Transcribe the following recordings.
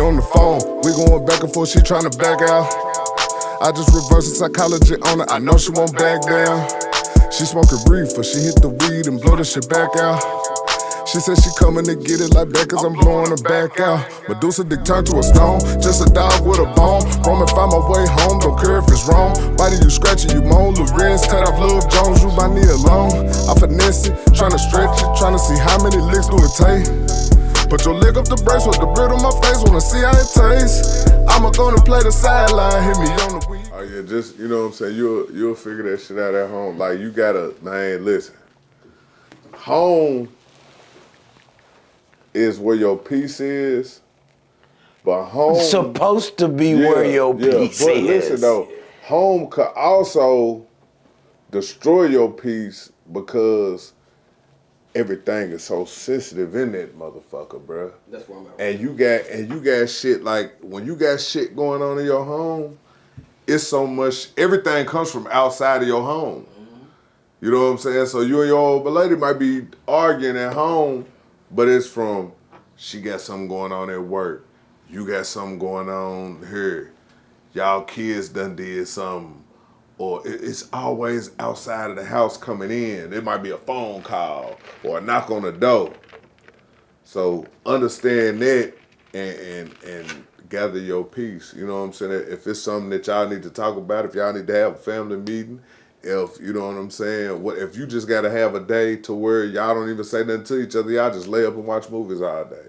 on the phone. We going back and forth, she tryna back out. I just reverse the psychology on her, I know she won't back down. She smoking reefer, she hit the weed and blow the shit back out. She said she coming to get it like that cause I'm blowing her back out. Medusa dick turned to a stone, just a dog with a bone. Roaming, find my way home, don't care if it's wrong. Biting you, scratching you, moan. Lorenz, tat off Lil Jones, you by me alone. I finesse it, tryna stretch it, tryna see how many licks do it take. Put your leg up the brace with the bread on my face, wanna see how it tastes. I'ma gonna play the sideline, hit me on the weed. Oh yeah, just, you know what I'm saying, you'll figure that shit out at home. Like, you gotta, man, listen. Home is where your peace is, but home supposed to be where your peace but is. Listen though, home could also destroy your peace because everything is so sensitive in that motherfucker, bruh. That's where I'm at. And you got shit, like, when you got shit going on in your home, it's so much, everything comes from outside of your home. You know what I'm saying? So you and your old lady might be arguing at home, but it's from, she got something going on at work, you got something going on here, y'all kids done did something, or it's always outside of the house coming in. It might be a phone call or a knock on the door. So understand that and gather your peace. You know what I'm saying? If it's something that y'all need to talk about, if y'all need to have a family meeting, if, you know what I'm saying, if you just gotta have a day to where y'all don't even say nothing to each other, y'all just lay up and watch movies all day.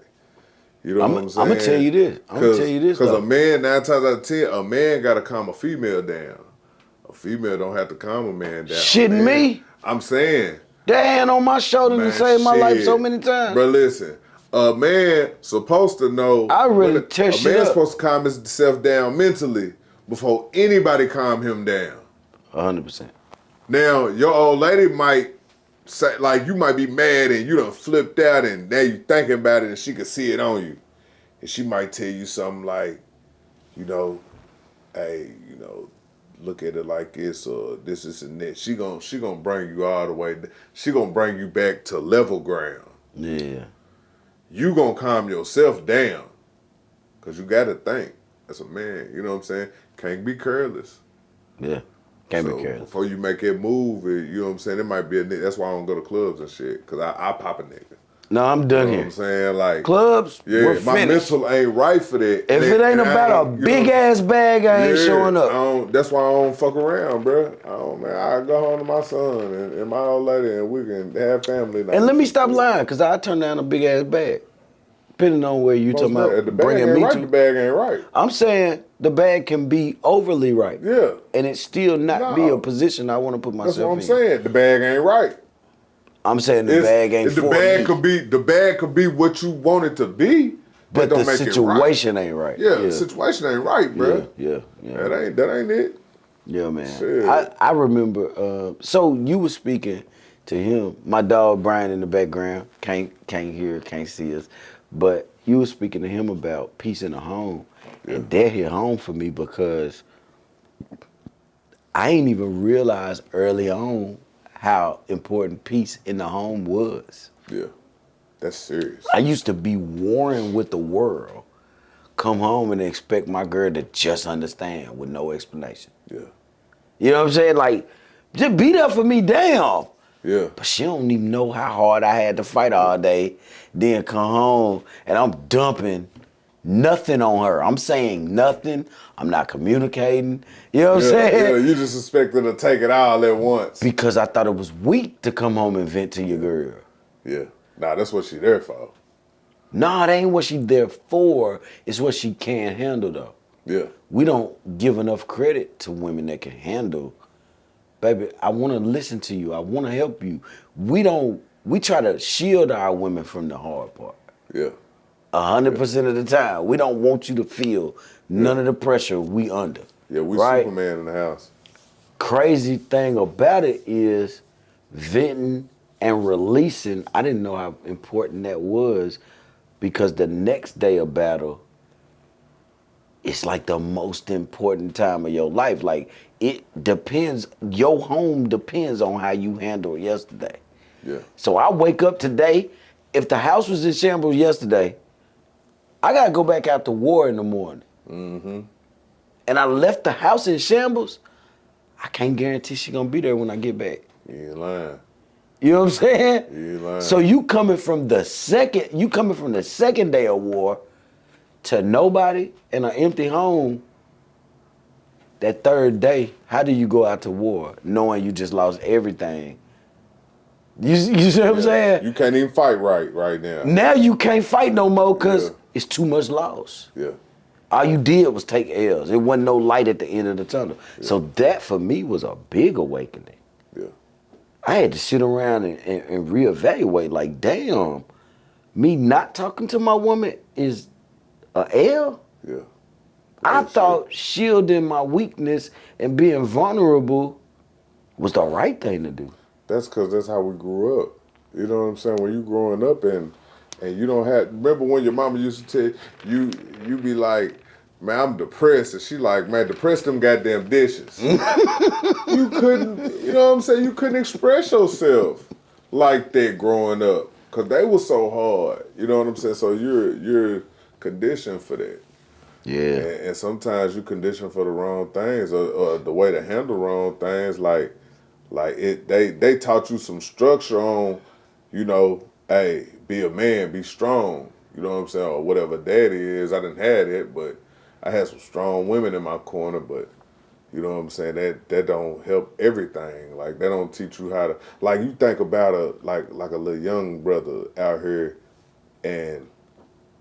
You know what I'm saying? I'm gonna tell you this. Because a man, 9 times out of 10, a man gotta calm a female down. A female don't have to calm a man down. Shitting me? I'm saying. That hand on my shoulder and saved my life so many times. Bro, listen. A man supposed to know. I really tear shit up. A man's supposed to calm himself down mentally before anybody calm him down. 100%. Now, your old lady might say, like, you might be mad and you done flipped out and now you thinking about it and she could see it on you. And she might tell you something like, you know, hey, you know, look at it like this or this and that. She gonna bring you all the way. She gonna bring you back to level ground. Yeah. You gonna calm yourself down. Cause you gotta think. As a man, you know what I'm saying? Can't be careless. Yeah. Can't be careless. Before you make that move, you know what I'm saying? It might be a nigga. That's why I don't go to clubs and shit. Cause I pop a nigga. No, I'm done here. You know what I'm saying? Like, clubs, yeah, we're my finished. mental ain't right for that. If it ain't about a big ass bag, I ain't showing up. That's why I don't fuck around, bro. I go home to my son and my old lady and we can have family night. And let me stop lying, because I turn down a big ass bag. Depending on where you talking about bringing me to. The bag ain't right. I'm saying the bag can be overly right. Yeah. And it still not be a position I want to put myself in. That's what I'm saying. The bag ain't right. I'm saying the bag ain't for me. The bag could be what you want it to be, but the situation ain't right. Yeah, the situation ain't right, bro. Yeah. That ain't it. Yeah, man. Shit. I remember. So you were speaking to him. My dog Brian in the background can't hear, can't see us, but you were speaking to him about peace in the home, and that hit home for me because I ain't even realized early on how important peace in the home was. Yeah, that's serious. I used to be warring with the world, come home and expect my girl to just understand with no explanation. Yeah. You know what I'm saying? Like, just be there for me, damn. Yeah. But she don't even know how hard I had to fight all day, then come home and I'm dumping nothing on her. I'm saying nothing. I'm not communicating. You know what I'm saying? Yeah, you just expect her to take it all at once. Because I thought it was weak to come home and vent to your girl. Yeah. Nah, that's what she there for. Nah, it ain't what she there for. It's what she can't handle, though. Yeah. We don't give enough credit to women that can handle. Baby, I want to listen to you. I want to help you. We try to shield our women from the hard part. Yeah. 100% of the time. We don't want you to feel none of the pressure we under. Yeah, we right? Superman in the house. Crazy thing about it is venting and releasing. I didn't know how important that was because the next day of battle, it's like the most important time of your life. Like, it depends, your home depends on how you handled yesterday. Yeah. So I wake up today, if the house was in shambles yesterday, I gotta go back out to war in the morning. Mm-hmm. And I left the house in shambles, I can't guarantee she gonna be there when I get back. You ain't lying. You know what I'm saying? You ain't lying. So you coming from the second day of war to nobody and an empty home. That third day, how do you go out to war knowing you just lost everything? You see what I'm saying? You can't even fight right now. Now you can't fight no more because it's too much loss. Yeah. All you did was take L's. It wasn't no light at the end of the tunnel. Yeah. So that for me was a big awakening. Yeah. I had to sit around and reevaluate, like, damn, me not talking to my woman is a L? Yeah. I thought shielding my weakness and being vulnerable was the right thing to do. That's because that's how we grew up. You know what I'm saying? When you growing up and you don't have, remember when your mama used to tell you be like, man, I'm depressed. And she like, man, depress them goddamn dishes. You couldn't, you know what I'm saying? You couldn't express yourself like that growing up because they were so hard. You know what I'm saying? So you're conditioned for that. Yeah. And sometimes you condition for the wrong things or the way to handle wrong things. Like they taught you some structure on, you know, hey, be a man, be strong. You know what I'm saying? Or whatever that is. I didn't have it, but I had some strong women in my corner, but you know what I'm saying? That don't help everything. Like they don't teach you how to, like you think about a little young brother out here and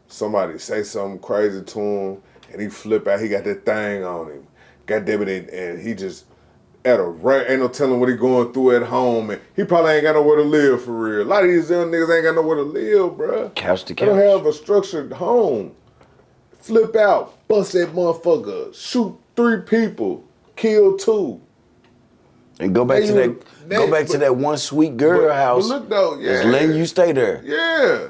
somebody say something crazy to him and he flip out, he got that thing on him. God damn it, and he just at a rate, ain't no telling what he going through at home, and he probably ain't got nowhere to live for real. A lot of these young niggas ain't got nowhere to live, bruh. Couch to They don't couch. have a structured home. Flip out, bust that motherfucker, shoot 3 people, kill 2. And go back to that one sweet girl house. But look though, yeah. Just letting you stay there. Yeah.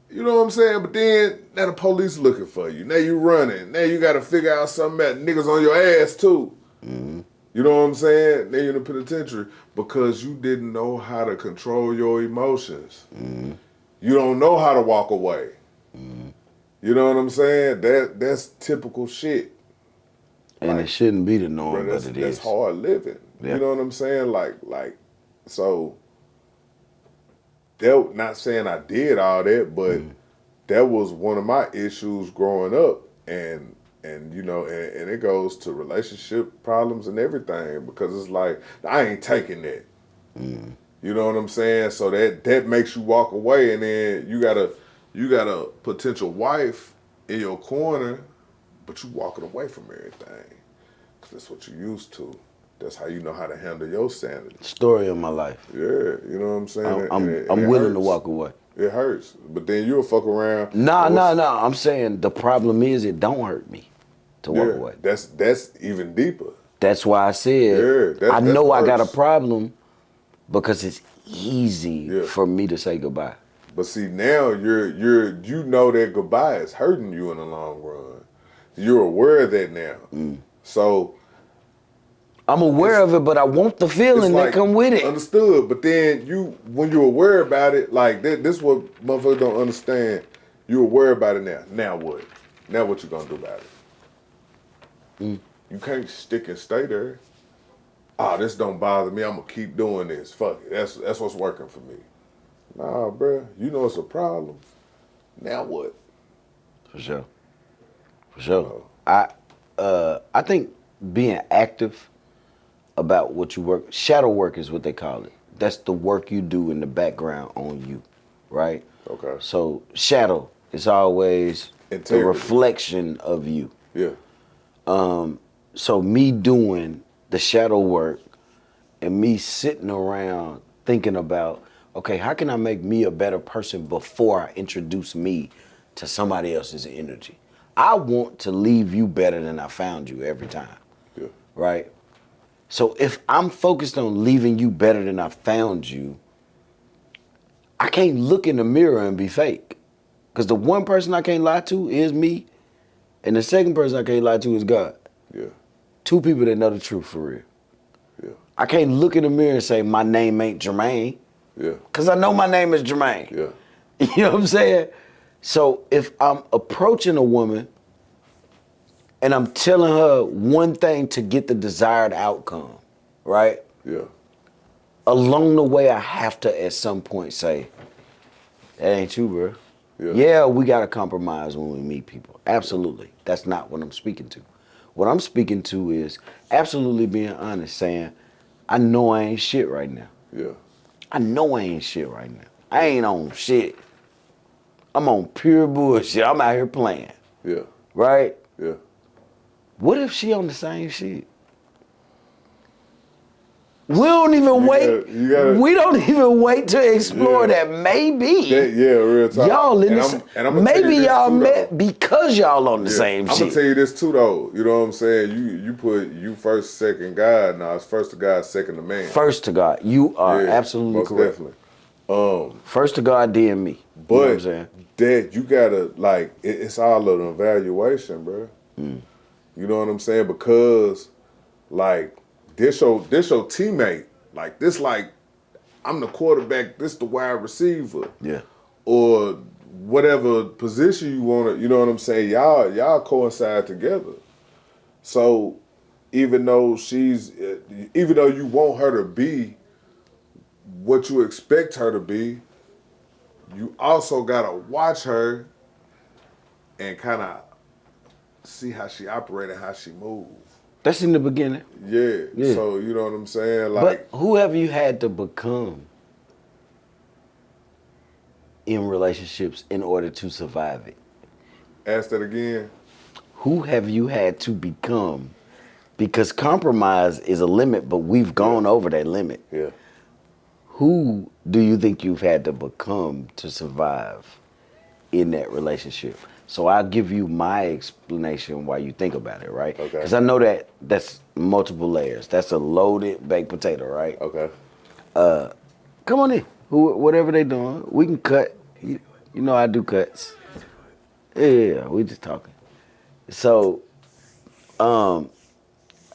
You know what I'm saying? But then, now the police looking for you. Now you running. Now you got to figure out something else. Niggas on your ass too. Mm-hmm. You know what I'm saying? Now you're in the penitentiary because you didn't know how to control your emotions. Mm-hmm. You don't know how to walk away. Mm-hmm. You know what I'm saying? That's typical shit. And like, it shouldn't be the norm, bro, but it is. That's hard living. Yeah. You know what I'm saying? Like, so, that, not saying I did all that, but that was one of my issues growing up. And you know, and it goes to relationship problems and everything because it's like, I ain't taking that. You know what I'm saying? So that makes you walk away, and then you got a potential wife in your corner, but you walking away from everything. Cause that's what you used to. That's how you know how to handle your sanity. Story of my life. Yeah, you know what I'm saying? I'm willing to walk away. It hurts, but then you'll fuck around. No. I'm saying the problem is it don't hurt me to walk away. That's even deeper. That's why I said Yeah, I know I worse. got a problem because it's easy for me to say goodbye. But see, now you know that goodbye is hurting you in the long run. You're aware of that now. So I'm aware of it, but I want the feeling that come with it. Understood, but then when you're aware about it, like this what motherfuckers don't understand. You're aware about it now. Now what? Now what you gonna do about it? You can't stick and stay there. This don't bother me. I'm gonna keep doing this. Fuck it. That's what's working for me. Nah, bruh. You know it's a problem. Now what? For sure. I think being active about what you work, shadow work is what they call it. That's the work you do in the background on you, right? Okay. So shadow is always Integrity. the reflection of you. Yeah. So me doing the shadow work and me sitting around thinking about, okay, how can I make me a better person before I introduce me to somebody else's energy? I want to leave you better than I found you every time. Yeah. Right? So if I'm focused on leaving you better than I found you, I can't look in the mirror and be fake. Because the one person I can't lie to is me, and the second person I can't lie to is God. Yeah. 2 people that know the truth for real. Yeah. I can't look in the mirror and say my name ain't Jermaine. Yeah. Because I know my name is Jermaine. Yeah. You know what I'm saying? So if I'm approaching a woman and I'm telling her one thing to get the desired outcome, right? Yeah. Along the way, I have to at some point say, that ain't you, bro. Yeah. Yeah, we got to compromise when we meet people. Absolutely. That's not what I'm speaking to. What I'm speaking to is absolutely being honest, saying, I know I ain't shit right now. Yeah. I know I ain't shit right now. I ain't on shit. I'm on pure bullshit. I'm out here playing. Yeah. Right? Yeah. What if she on the same shit? We don't even wait. We don't even wait to explore that. Maybe. Real talk. Y'all in this. Maybe y'all met because y'all on the same I'm shit. gonna tell you this too, though. You know what I'm saying? You put you first, second God. Now it's first to God, second to man. First to God. You are absolutely most correct. Definitely. First to God, then me. But you know what I'm saying? That you gotta like. It's all of an evaluation, bro. You know what I'm saying? Because like. This your teammate. Like this, like I'm the quarterback. This the wide receiver. Yeah. Or whatever position you want to. You know what I'm saying? Y'all coincide together. So even though you want her to be what you expect her to be, you also gotta watch her and kind of see how she operate and how she moves. That's in the beginning. Yeah. So you know what I'm saying? Like, but who have you had to become in relationships in order to survive it? Ask that again. Who have you had to become? Because compromise is a limit, but we've gone over that limit. Yeah. Who do you think you've had to become to survive in that relationship? So I'll give you my explanation while you think about it, right? Okay. Because I know that's multiple layers. That's a loaded baked potato, right? Okay. Come on in. Whatever they doing, we can cut. You know I do cuts. Yeah, we just talking. So, I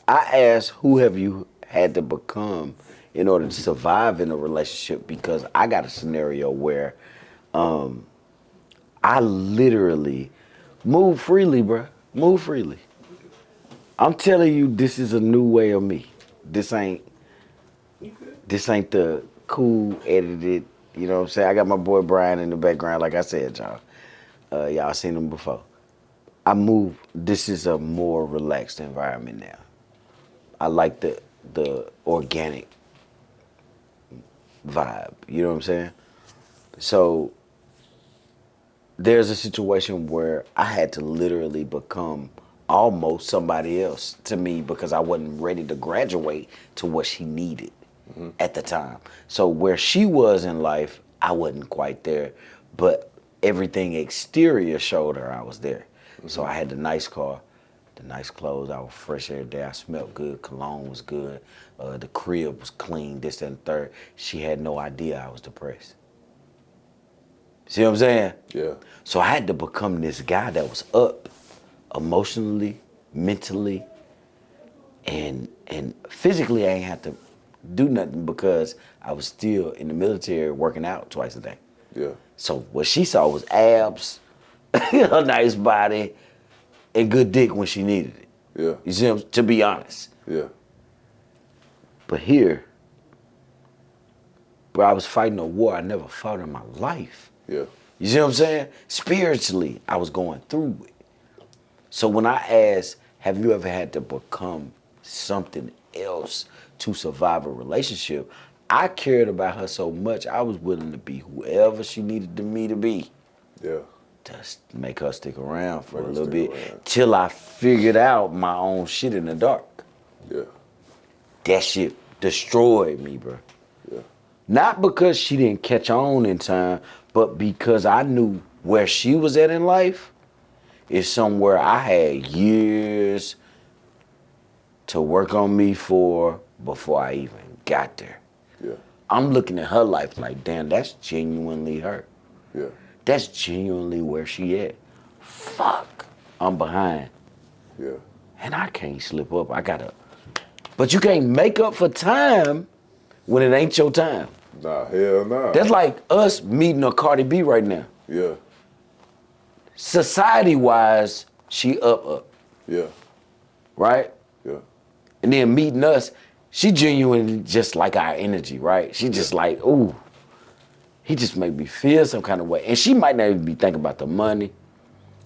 asked, who have you had to become in order to survive in a relationship? Because I got a scenario where I literally move freely, bro. Move freely. I'm telling you, this is a new way of me. This ain't the cool edited, you know what I'm saying? I got my boy Brian in the background, like I said, y'all. Y'all seen him before. I move. This is a more relaxed environment now. I like the organic vibe, you know what I'm saying? So there's a situation where I had to literally become almost somebody else to me because I wasn't ready to graduate to what she needed at the time. So where she was in life, I wasn't quite there, but everything exterior showed her I was there. So I had the nice car, the nice clothes, I was fresh every day, I smelled good, cologne was good, the crib was clean, this and third. She had no idea I was depressed. See what I'm saying? Yeah. So I had to become this guy that was up emotionally, mentally, and physically I ain't have to do nothing because I was still in the military working out twice a day. Yeah. So what she saw was abs, a nice body, and good dick when she needed it. Yeah. You see what I'm, to be honest. Yeah. But here, bro, I was fighting a war I never fought in my life. Yeah. You see what I'm saying? Spiritually, I was going through it. So when I asked, have you ever had to become something else to survive a relationship? I cared about her so much, I was willing to be whoever she needed me to be. Yeah. Just make her stick around for a little bit till I figured out my own shit in the dark. Yeah. That shit destroyed me, bro. Yeah. Not because she didn't catch on in time, but because I knew where she was at in life is somewhere I had years to work on me for before I even got there. Yeah. I'm looking at her life like, damn, that's genuinely her. Yeah. That's genuinely where she at. Fuck, I'm behind. Yeah. And I can't slip up. But you can't make up for time when it ain't your time. Nah, hell nah. That's like us meeting a Cardi B right now. Yeah. society-wise, she up, Yeah. right? Yeah. And then meeting us, she genuinely just like our energy, right? She just like, ooh, he just made me feel some kind of way. And she might not even be thinking about the money.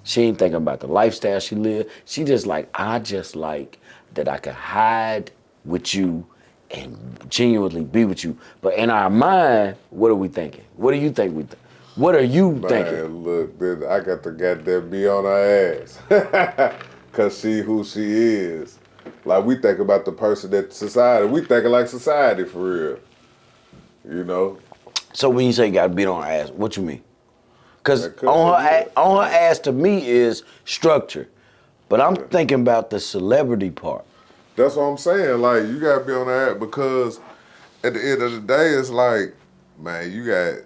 She ain't thinking about the lifestyle she live. She just like, I just like that I can hide with you and genuinely be with you. But in our mind, what are we thinking? What do you think we think? What are you thinking? Man, look, then I got to goddamn be on her ass. Cause she who she is. Like we think about the person that society, we thinking like society for real. You know? So when you say you gotta beat on her ass, what you mean? Cause That could on her ass to me is structure. But I'm thinking about the celebrity part. That's what I'm saying. Like you gotta be on her ass because at the end of the day, it's like, man, you got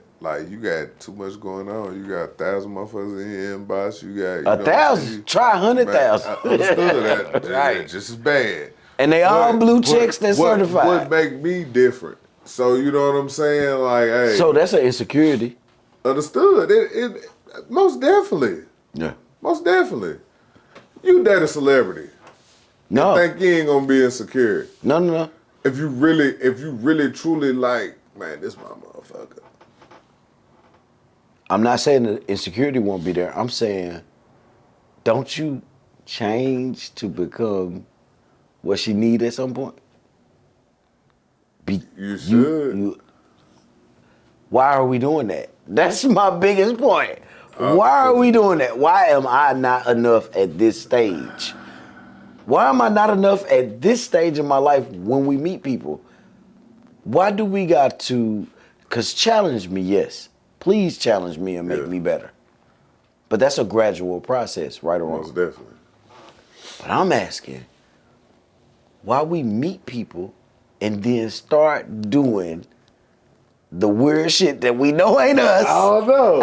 too much going on. You got 1,000 motherfuckers in your inbox. You got 1,000. Try 100,000. I understood that. Right. Just as bad. And they all blue checks that certified. What make me different? So you know what I'm saying? Like, hey. So that's an insecurity. Understood. It most definitely. Yeah. Most definitely. You date a celebrity. No. Think you ain't gonna be insecure. No. If you really truly like, man, this my motherfucker. I'm not saying that insecurity won't be there. I'm saying, don't you change to become what she need at some point? You should. Why are we doing that? That's my biggest point. Why are we doing that? Why am I not enough at this stage? Why am I not enough at this stage in my life when we meet people? Why do we got to, because challenge me, yes. Please challenge me and make me better. But that's a gradual process, right or wrong? Most definitely. But I'm asking, why we meet people and then start doing the weird shit that we know ain't us? I don't know.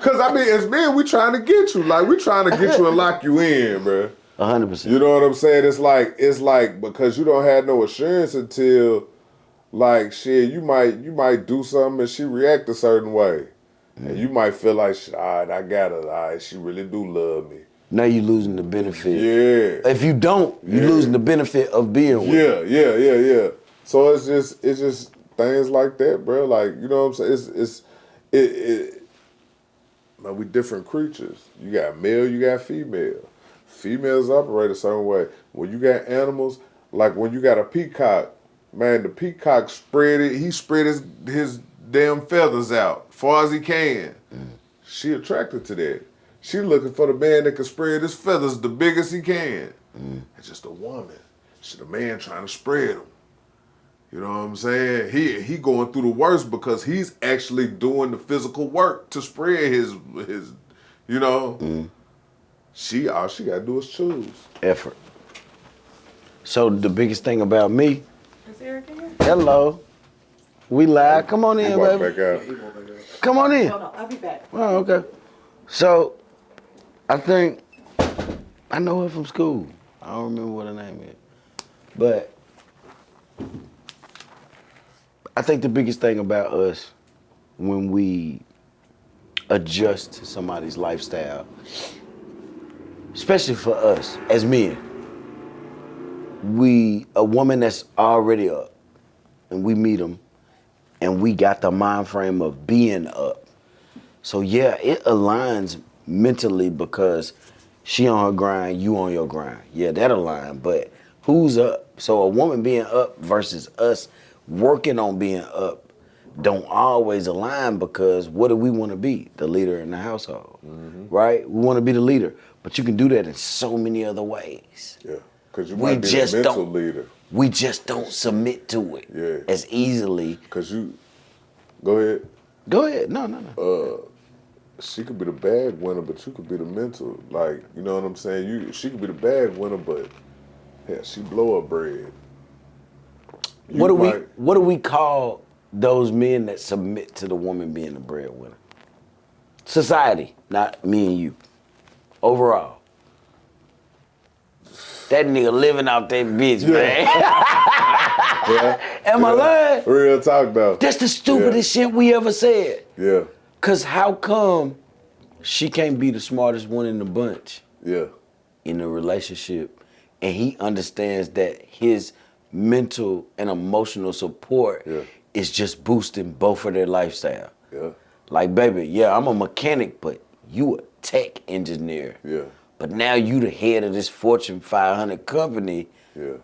Cause I mean, as men, we trying to get you. Like, we trying to get you and lock you in, bro. 100%. You know what I'm saying? It's like because you don't have no assurance until, like, shit, you might do something and she react a certain way. And you might feel like, all right, I got her. All right, she really do love me. Now you losing the benefit. Yeah. If you don't, you losing the benefit of being with her. Yeah. So it's just things like that, bro. Like, you know what I'm saying? Man, we different creatures. You got male, you got female. Females operate a certain way. When you got animals, like when you got a peacock, man, the peacock spread his damn feathers out far as he can. She attracted to that. She looking for the man that can spread his feathers the biggest he can. It's just a woman. She the man trying to spread them. You know what I'm saying? He going through the worst because he's actually doing the physical work to spread his you know. All she gotta do is choose. Effort. So the biggest thing about me. Is Eric in here? Hello. We live. Come on in, Walk baby. back out. Come on in. Hold on, I'll be back. Oh, okay. So, I think I know her from school. I don't remember what her name is, but I think the biggest thing about us when we adjust to somebody's lifestyle, especially for us as men, a woman that's already up, and we meet them, and we got the mind frame of being up. So yeah, it aligns mentally because she on her grind, you on your grind. Yeah, that align, but who's up? So a woman being up versus us working on being up don't always align because what do we want to be? The leader in the household, right? We want to be the leader, but you can do that in so many other ways. Yeah, because you might be the mental leader. We just don't submit to it as easily. Because you, go ahead. Go ahead, no. She could be the bag winner, but you could be the mental. Like, you know what I'm saying? She could be the bag winner, but yeah, she blow her bread. What do we call those men that submit to the woman being the breadwinner? Society, not me and you. Overall. That nigga living off that bitch, man. Am I lying? Real talk though. That's the stupidest shit we ever said. Yeah. Cause how come she can't be the smartest one in the bunch Yeah. in a relationship, and he understands that his mental and emotional support Yeah. is just boosting both of their lifestyle. Yeah. Like, baby, yeah, I'm a mechanic, but you a tech engineer. Yeah. But now you the head of this Fortune 500 company. Yeah.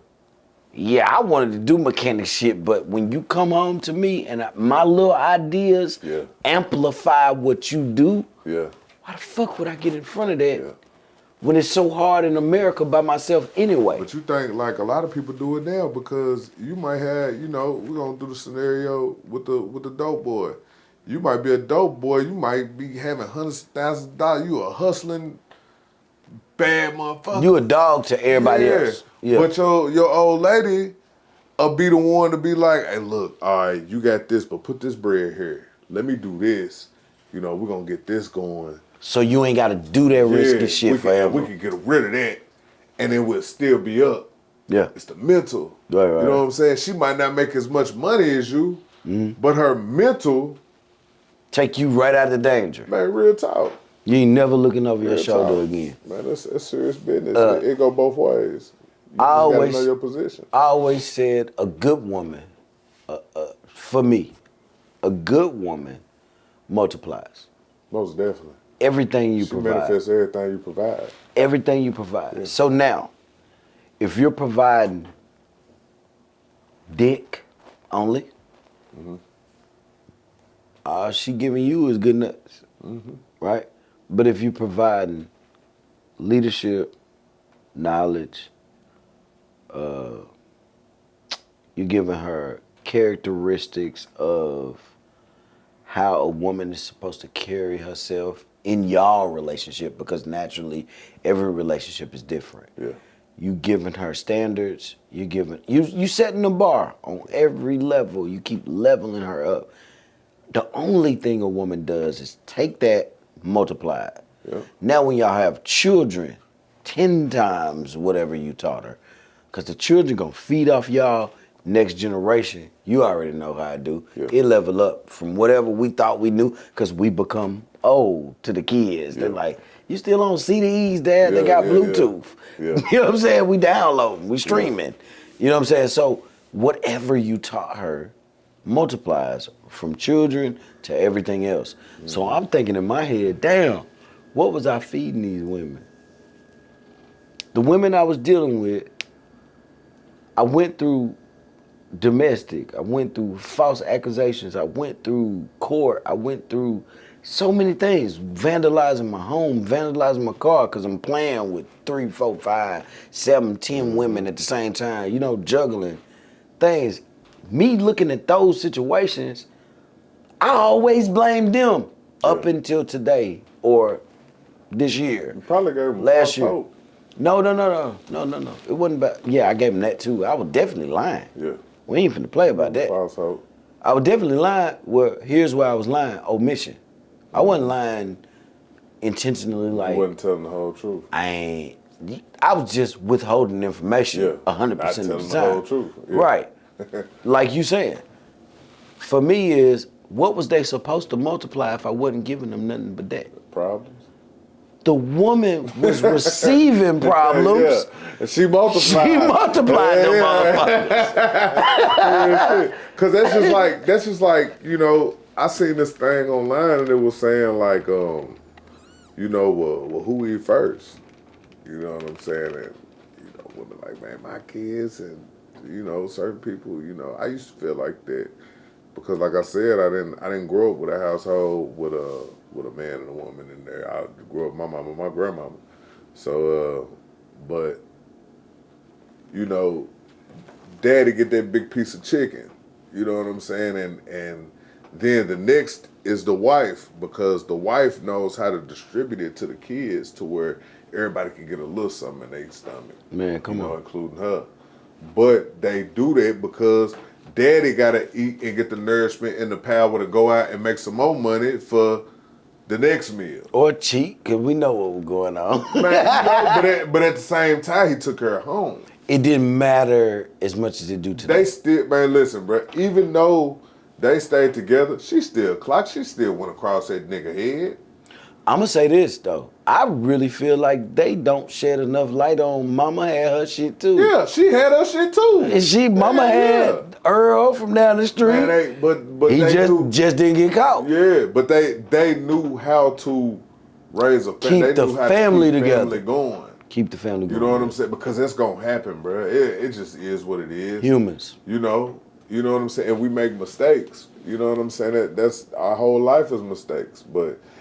Yeah, I wanted to do mechanic shit, but when you come home to me and my little ideas Yeah. amplify what you do, Yeah. why the fuck would I get in front of that Yeah. when it's so hard in America by myself anyway? But you think like a lot of people do it now because you might have, we're gonna do the scenario with the dope boy. You might be a dope boy, you might be having hundreds of thousands of dollars, you a hustling bad motherfucker. You a dog to everybody else. Yeah. But your old lady will be the one to be like, hey look, all right, you got this, but put this bread here. Let me do this. We're gonna get this going. So you ain't gotta do that risky shit forever. We can get rid of that and then we'll still be up. Yeah. It's the mental. Right. You know what I'm saying? She might not make as much money as you, but her mental, Take you right out of danger. man, real talk. You ain't never looking over your Real shoulder talk. again. Man, that's serious business. It go both ways. You I just gotta always- know your position. I always said a good woman, for me, a good woman multiplies. Most definitely. Everything you She provide. manifests everything you provide. Everything you provide. So now, if you're providing dick only, all she giving you is good nuts, right? But if you're providing leadership, knowledge, you're giving her characteristics of how a woman is supposed to carry herself in y'all relationship, because naturally every relationship is different. Yeah. You giving her standards, you setting the bar on every level. You keep leveling her up. The only thing a woman does is take that, multiply it. Yeah. Now when y'all have children, 10 times whatever you taught her. Because the children gonna feed off y'all. Next generation, you already know how I do. Yeah. It level up from whatever we thought we knew, because we become old to the kids. They're like, you still on CDs, Dad? They got Bluetooth. Yeah. You know what I'm saying? We downloading, we streaming. You know what I'm saying? So whatever you taught her multiplies from children to everything else. So I'm thinking in my head, damn, what was I feeding these women? The women I was dealing with, I went through domestic, I went through false accusations, I went through court, I went through so many things, vandalizing my home, vandalizing my car, because I'm playing with 3, 4, 5, 7, 10 women at the same time, juggling things. Me looking at those situations, I always blamed them up until today or this year. You probably gave him Last year. hope. No. It wasn't about, I gave him that too. I was definitely lying. Yeah. We ain't finna play about that. False hope. I was definitely lying. Well, here's where I was lying. Omission. I wasn't lying intentionally, You like, wasn't telling the whole truth. I was just withholding information 100% Not of telling the the time. whole truth. Yeah. Right. Like you saying. For me is, what was they supposed to multiply if I wasn't giving them nothing but that? Problems. The woman was receiving problems. Yeah. And she multiplied. She multiplied them motherfuckers. Cause that's just like, I seen this thing online and it was saying like, well, who eat first? You know what I'm saying? And, women like, man, my kids and, certain people, I used to feel like that. Because like I said, I didn't grow up with a household with a man and a woman in there. I grew up with my mama and my grandmama. So, but, daddy get that big piece of chicken. You know what I'm saying? And then the next is the wife, because the wife knows how to distribute it to the kids to where everybody can get a little something in their stomach. Man, come on. Including her. But they do that because daddy gotta eat and get the nourishment and the power to go out and make some more money for the next meal. Or cheat, because we know what was going on. Man, but at the same time, he took her home. It didn't matter as much as it do today. They still, man, listen, bro. Even though they stayed together, she still went across that nigga head. I'm gonna say this though. I really feel like they don't shed enough light on Mama had her shit too. Yeah, she had her shit too. And Mama had Earl from down the street. Man, but he they just didn't get caught. Yeah, but they knew how to raise a family. Keep the family together. Family going. Keep the family going. You know what I'm saying? Because it's gonna happen, bro. It just is what it is. Humans. You know what I'm saying? And we make mistakes. You know what I'm saying? That's our whole life is mistakes.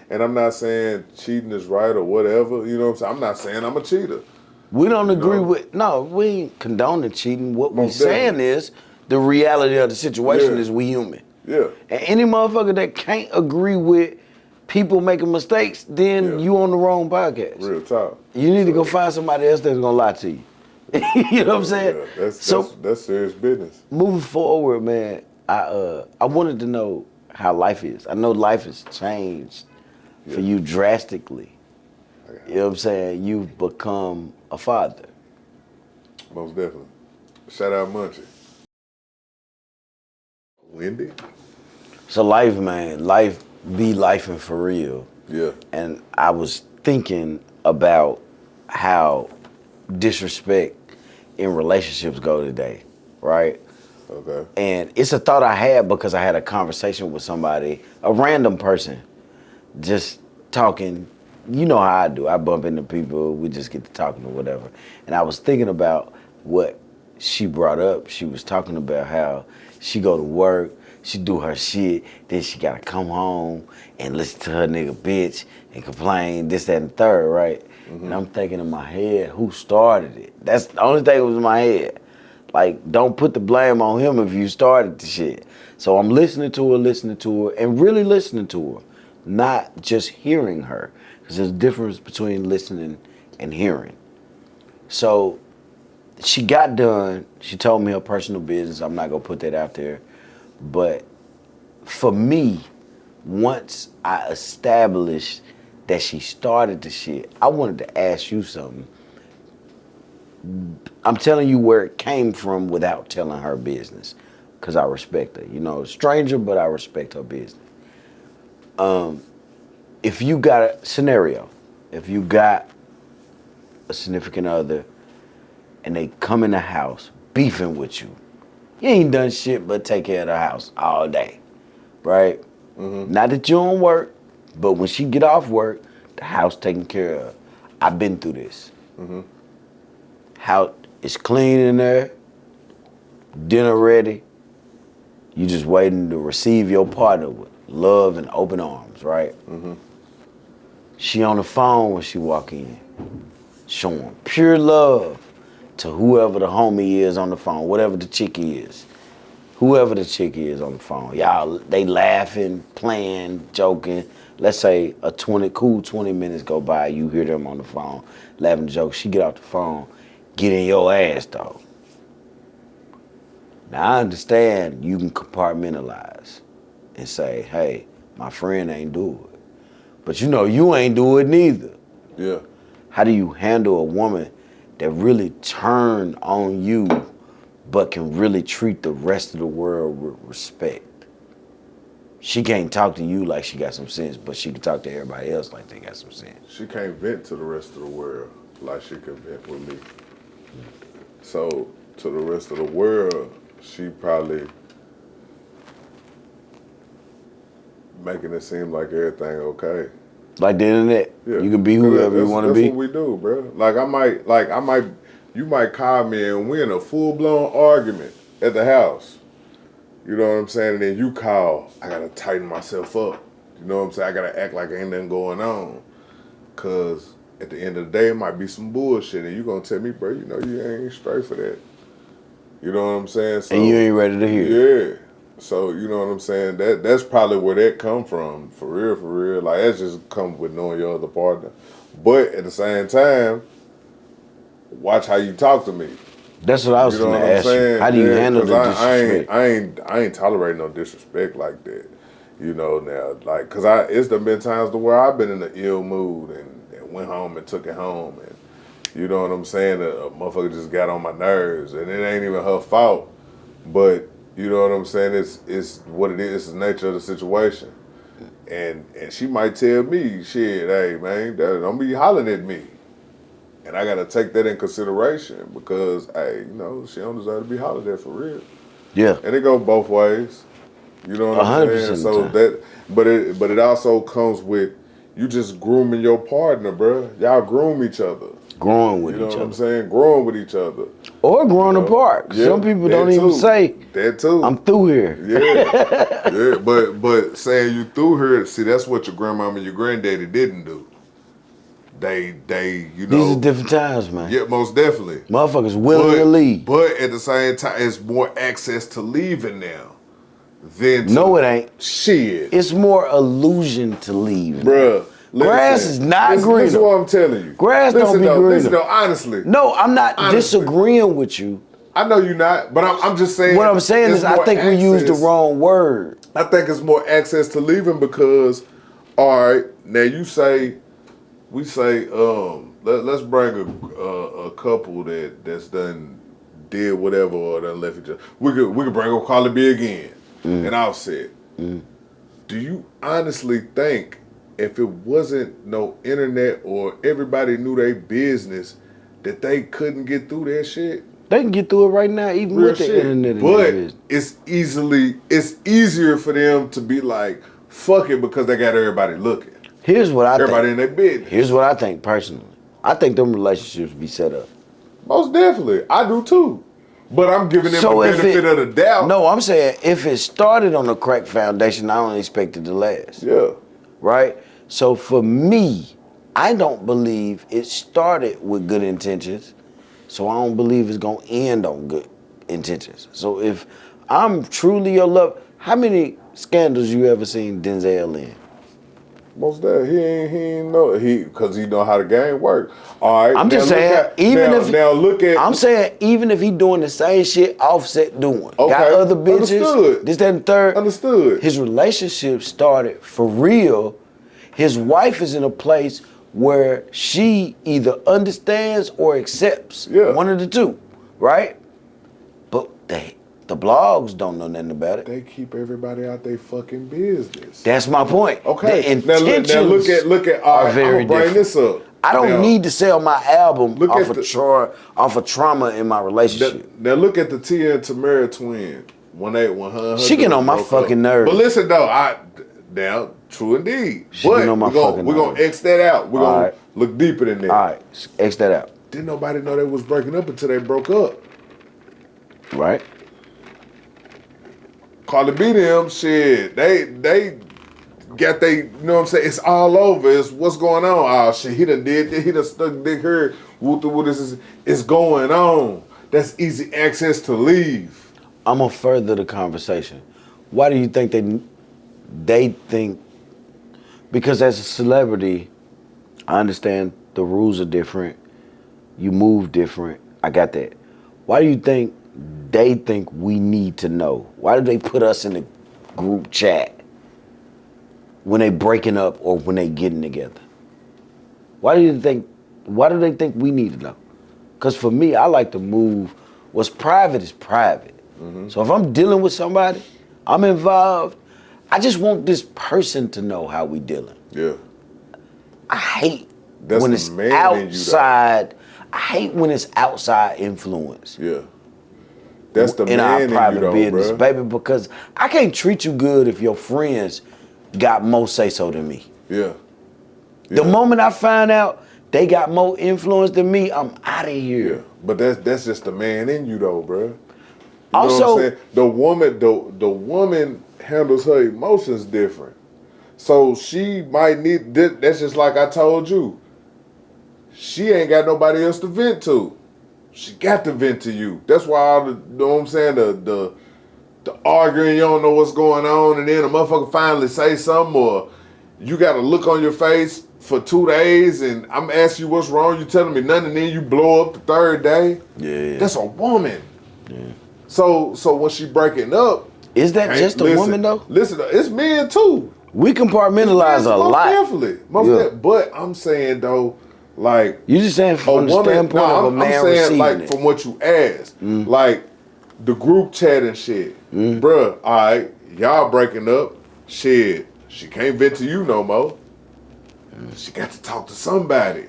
And I'm not saying cheating is right or whatever. You know what I'm saying? I'm not saying I'm a cheater. We don't agree with, no, we ain't condoning cheating. What we're saying is the reality of the situation is we human. Yeah. And any motherfucker that can't agree with people making mistakes, then you on the wrong podcast. Real talk. You need to go find somebody else that's gonna lie to you. You know what I'm saying? Yeah, that's serious business. Moving forward, man, I wanted to know how life is. I know life has changed for you drastically. You know what I'm saying? You've become a father. Most definitely. Shout out Munchie. Wendy? So life, man, life be lifing for real. Yeah. And I was thinking about how disrespect in relationships go today, right? Okay. And it's a thought I had because I had a conversation with somebody, a random person, just talking. You know how I do. I bump into people, we just get to talking or whatever. And I was thinking about what she brought up. She was talking about how she go to work, she do her shit, then she gotta come home and listen to her nigga bitch and complain, this, that, and the third, right? Mm-hmm. And I'm thinking in my head, who started it? That's the only thing that was in my head. Like, don't put the blame on him if you started the shit. So I'm listening to her, and really listening to her, not just hearing her. Because there's a difference between listening and hearing. So she got done. She told me her personal business. I'm not going to put that out there. But for me, once I established that she started the shit, I wanted to ask you something. I'm telling you where it came from without telling her business. Because I respect her. You know, stranger, but I respect her business. If you got a scenario, if you got a significant other and they come in the house beefing with you, you ain't done shit but take care of the house all day, right? Mm-hmm. Not that you don't work, but when she get off work, the house taken care of. I've been through this. Mm-hmm. House is clean in there, dinner ready. You just waiting to receive your partner with love and open arms, right? Mm-hmm. She on the phone when she walk in, showing pure love to whoever the homie is on the phone, whatever the chick is. Whoever the chick is on the phone. Y'all, they laughing, playing, joking. Let's say a 20 minutes go by, you hear them on the phone, laughing, joke. She get off the phone, get in your ass, though. Now, I understand you can compartmentalize and say, hey, my friend ain't do it. But you know, you ain't do it neither. Yeah. How do you handle a woman that really turn on you, but can really treat the rest of the world with respect? She can't talk to you like she got some sense, but she can talk to everybody else like they got some sense. She can't vent to the rest of the world like she can vent with me. So, to the rest of the world, she probably making it seem like everything okay. Like the internet, yeah. You can be whoever you want to be. That's what we do, bro. You might call me and we in a full-blown argument at the house. You know what I'm saying? And then you call, I gotta tighten myself up. You know what I'm saying? I gotta act like ain't nothing going on. Cause at the end of the day, it might be some bullshit and you gonna tell me, bro, you know you ain't straight for that. You know what I'm saying? So, and you ain't ready to hear it. Yeah. So, you know what I'm saying? That's probably where that come from, for real. Like, that's just come with knowing your other partner. But at the same time, watch how you talk to me. That's what I was going to ask you. How do you handle the disrespect? I ain't tolerating no disrespect like that. You know, now, like, because it's been times to where I've been in an ill mood and went home and took it home. And, you know what I'm saying? A motherfucker just got on my nerves. And it ain't even her fault. But, you know what I'm saying? It's what it is. It's the nature of the situation. And she might tell me, shit, hey man, don't be hollering at me. And I gotta take that in consideration because, hey, she don't deserve to be hollered at for real. Yeah. And it goes both ways. You know what I'm saying? 100% So but it also comes with you just grooming your partner, bro. Y'all groom each other. Growing with You know each what other. I'm saying? Growing with each other. Or growing apart. Yeah, Some people that don't even too. say, That too. I'm through here. Yeah. Yeah. But saying you through here, see, that's what your grandmama and your granddaddy didn't do. They These are different times, man. Yeah, most definitely. Motherfuckers willing to leave. But at the same time, it's more access to leaving now than to, No, it ain't. Shit. It's more illusion to leave. Bruh. Grass is not greener. Listen to what I'm telling you. Grass don't be greener. Listen though, honestly. No, I'm not disagreeing with you. I know you're not, but I'm just saying. What I'm saying is I think we used the wrong word. I think it's more access to leaving because, all right, now we say, let's bring a couple that's done did whatever or done left each other. We could bring up Carly B again, and Offset. Do you honestly think if it wasn't no internet or everybody knew their business that they couldn't get through that shit? They can get through it right now, even Real with the shit. internet. But it's easier for them to be like, fuck it, because they got everybody looking. Here's what I Everybody think. in their business. Here's what I think personally. I think them relationships be set up. Most definitely. I do too. But I'm giving them the benefit of the doubt. No, I'm saying if it started on a crack foundation, I don't expect it to last. Yeah. Right? So for me, I don't believe it started with good intentions. So I don't believe it's going to end on good intentions. So if I'm truly your love, how many scandals you ever seen Denzel in? Most that he ain't know because he know how the game works. All right. I'm just saying, I'm saying even if he doing the same shit Offset doing, okay. got other bitches, Understood. this, that, and the third. Understood. His relationship started for real. His wife is in a place where she either understands or accepts. Yeah. One of the two, right? But the blogs don't know nothing about it. They keep everybody out their fucking business. That's my point. Okay. The intentions now look at all right, very I'm gonna bring this up. I don't need to sell my album off of trauma in my relationship. Now look at the Tia and Tamara twin. When her she get on my fucking nerves. But listen though, now true indeed. She get on my fucking we're gonna X that out. We're gonna look deeper than that. All right, X that out. Didn't nobody know they was breaking up until they broke up. Right. Carly B them, shit, they got you know what I'm saying? It's all over. It's what's going on. Oh shit, he done did this, he done stuck dick here. What is going on? That's easy access to leave. I'm gonna further the conversation. Why do you think they think? Because as a celebrity, I understand the rules are different. You move different. I got that. Why do you think they think we need to know? Why do they put us in the group chat when they breaking up or when they getting together? Why do they think we need to know? Because for me, I like to move. What's private is private. Mm-hmm. So if I'm dealing with somebody, I'm involved, I just want this person to know how we dealing. Yeah. I hate when it's outside. I hate when it's outside influence. Yeah. That's the in man our private in you, though, business, bro. baby, because I can't treat you good if your friends got more say-so than me. Yeah. The moment I find out they got more influence than me, I'm out of here. Yeah. But that's just the man in you, though, bro. You also, know what I'm saying? The woman handles her emotions different. So she might need, that's just like I told you. She ain't got nobody else to vent to. She got to vent to you. That's why all the, you know what I'm saying, the arguing, you don't know what's going on, and then a motherfucker finally say something, or you got a look on your face for 2 days, and I'm asking you what's wrong, you telling me nothing, and then you blow up the third day. Yeah. That's a woman. Yeah. So when she breaking up, is that just a woman though? Listen, it's men too. We compartmentalize a lot. Definitely. But I'm saying though, like you just saying from the standpoint of a man I'm saying receiving like it. from what you asked, like the group chat and shit, bruh. All right, y'all breaking up, shit. She can't vent to you no more. She got to talk to somebody.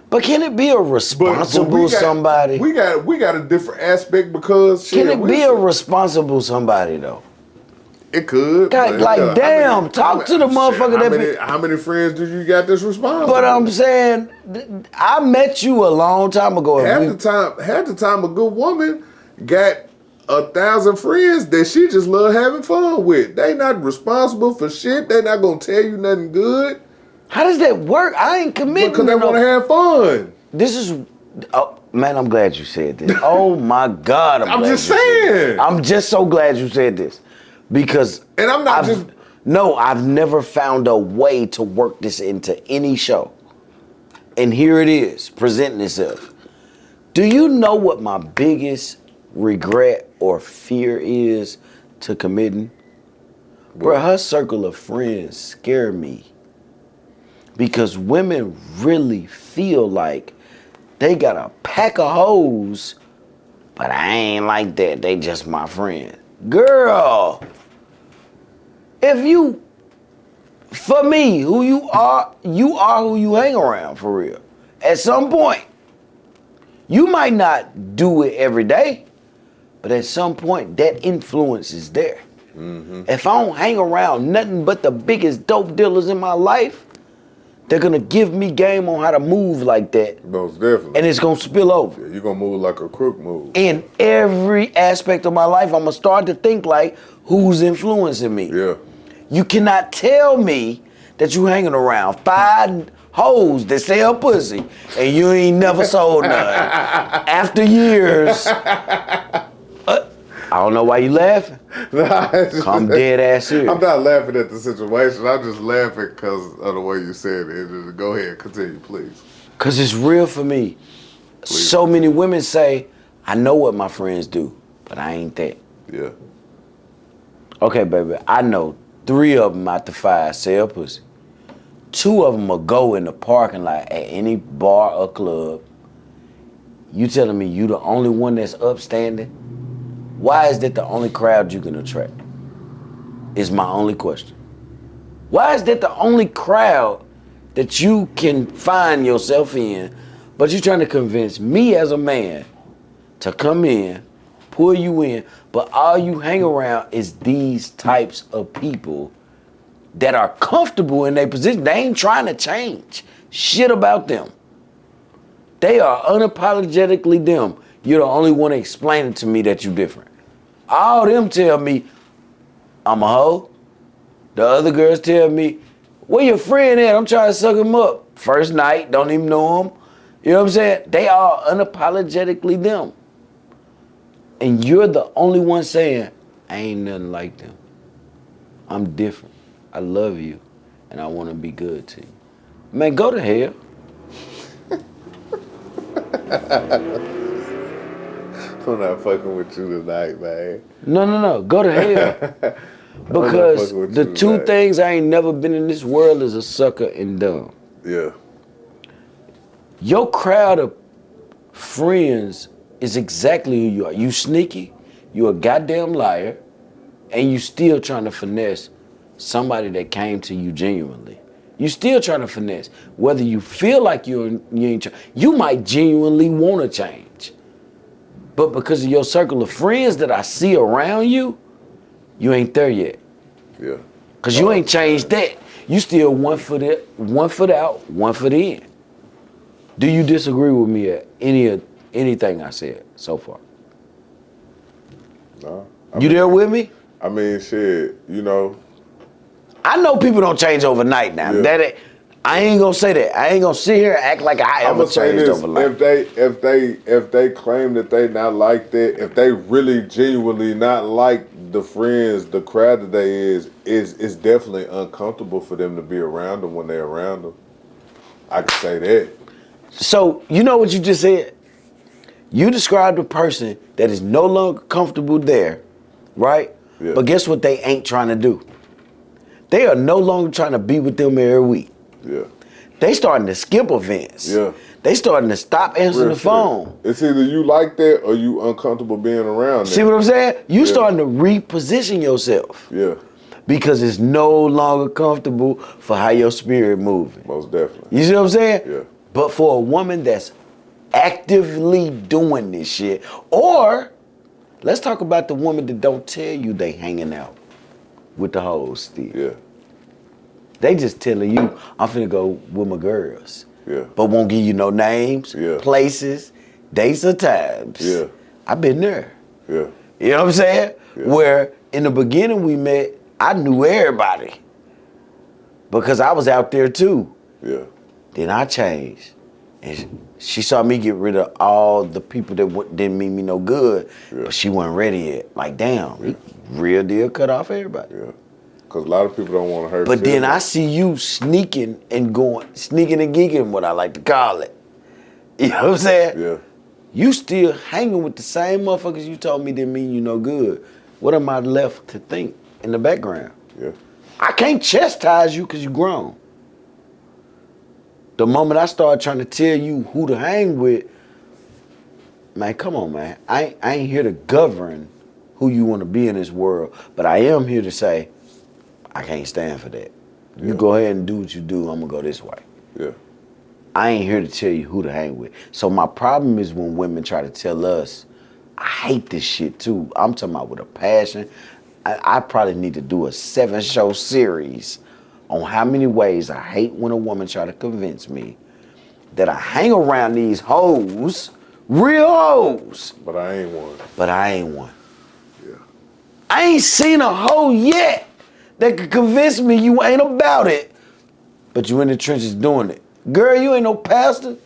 But can it be a responsible somebody? We got a different aspect because can it be a responsible somebody though? It could. God, like, damn, talk to the motherfucker how many friends do you got that's responsible? But I'm saying, I met you a long time ago. Half the time, a good woman got 1,000 friends that she just love having fun with. They not responsible for shit. They not gonna tell you nothing good. How does that work? I ain't committing. Because they want to have fun. This is, oh, man, I'm glad you said this. Oh my God, I'm just saying. I'm just so glad you said this. Because and I'm not I've never found a way to work this into any show. And here it is, presenting itself. Do you know what my biggest regret or fear is to committing? Bro, her circle of friends scare me. Because women really feel like they got a pack of hoes, but I ain't like that. They just my friend. Girl, for me, who you are who you hang around for real. At some point, you might not do it every day, but at some point, that influence is there. Mm-hmm. If I don't hang around nothing but the biggest dope dealers in my life, they're gonna give me game on how to move like that. Most definitely. And it's gonna spill over. Yeah, you're gonna move like a crook move. In every aspect of my life, I'm gonna start to think like, who's influencing me? Yeah. You cannot tell me that you hanging around 5 hoes that sell pussy and you ain't never sold none. After years. I don't know why you laughing. I'm dead ass serious. I'm not laughing at the situation. I'm just laughing because of the way you said it. Just go ahead, continue, please. Because it's real for me. Please. So many women say, I know what my friends do, but I ain't that. Yeah. Okay, baby, I know 3 of them out the 5 sell pussy. 2 of them will go in the parking lot at any bar or club. You telling me you the only one that's upstanding? Why is that the only crowd you can attract? Is my only question. Why is that the only crowd that you can find yourself in, but you're trying to convince me as a man to come in, pull you in, but all you hang around is these types of people that are comfortable in their position. They ain't trying to change shit about them. They are unapologetically them. You're the only one explaining to me that you're different. All them tell me, I'm a hoe. The other girls tell me, where your friend at? I'm trying to suck him up. First night, don't even know him. You know what I'm saying? They are unapologetically them. And you're the only one saying, I ain't nothing like them. I'm different. I love you. And I want to be good to you. Man, go to hell. I'm not fucking with you tonight, man. No. Go to hell. Because the 2 things I ain't never been in this world is a sucker and dumb. Yeah. Your crowd of friends is exactly who you are. You sneaky, you a goddamn liar, and you still trying to finesse somebody that came to you genuinely. You still trying to finesse. Whether you feel like you ain't trying, you might genuinely want to change. But because of your circle of friends that I see around you, you ain't there yet. Yeah. Because you ain't changed that. You still 1 foot out, 1 foot in. Do you disagree with me at anything I said so far? No. You there with me? I mean, shit, you know. I know people don't change overnight now. Yeah. I ain't gonna say that. I ain't gonna sit here and act like I ever changed overnight. If they claim that they not like that, if they really genuinely not like the friends, the crowd that they is definitely uncomfortable for them to be around them when they're around them. I can say that. So you know what you just said? You described a person that is no longer comfortable there, right? Yeah. But guess what they ain't trying to do? They are no longer trying to be with them every week. Yeah. They starting to skip events. Yeah. They starting to stop answering the phone. It's either you like that or you uncomfortable being around them. See what I'm saying? You starting to reposition yourself. Yeah. because it's no longer comfortable for how your spirit moving. Most definitely. You see what I'm saying? Yeah. But for a woman that's actively doing this shit, or let's talk about the woman that don't tell you they hanging out with the hoes still. Yeah. They just telling you, I'm finna go with my girls. Yeah. But won't give you no names, Yeah. places, dates or times. Yeah. I've been there. Yeah. You know what I'm saying? Yeah. Where in the beginning we met, I knew everybody. Because I was out there too. Yeah. Then I changed. And she saw me get rid of all the people that didn't mean me no good. Yeah. But she wasn't ready yet. Like, damn, he real deal cut off everybody. Yeah. Because a lot of people don't want to hurt But then I feelings. see you sneaking and geeking, what I like to call it. You know what I'm saying? Yeah. You still hanging with the same motherfuckers you told me didn't mean you no good. What am I left to think in the background? Yeah. I can't chastise you because you grown. The moment I start trying to tell you who to hang with, man, come on, man. I ain't here to govern who you want to be in this world, but I am here to say, I can't stand for that. You Yeah. go ahead and do what you do, I'm gonna go this way. Yeah. I ain't here to tell you who to hang with. So my problem is when women try to tell us, I hate this shit too. I'm talking about with a passion. I probably need to do a 7-show series on how many ways I hate when a woman try to convince me that I hang around these hoes, real hoes, But I ain't one. but I ain't one. Yeah. I ain't seen a hoe yet that could convince me you ain't about it, but you in the trenches doing it. Girl, you ain't no pastor.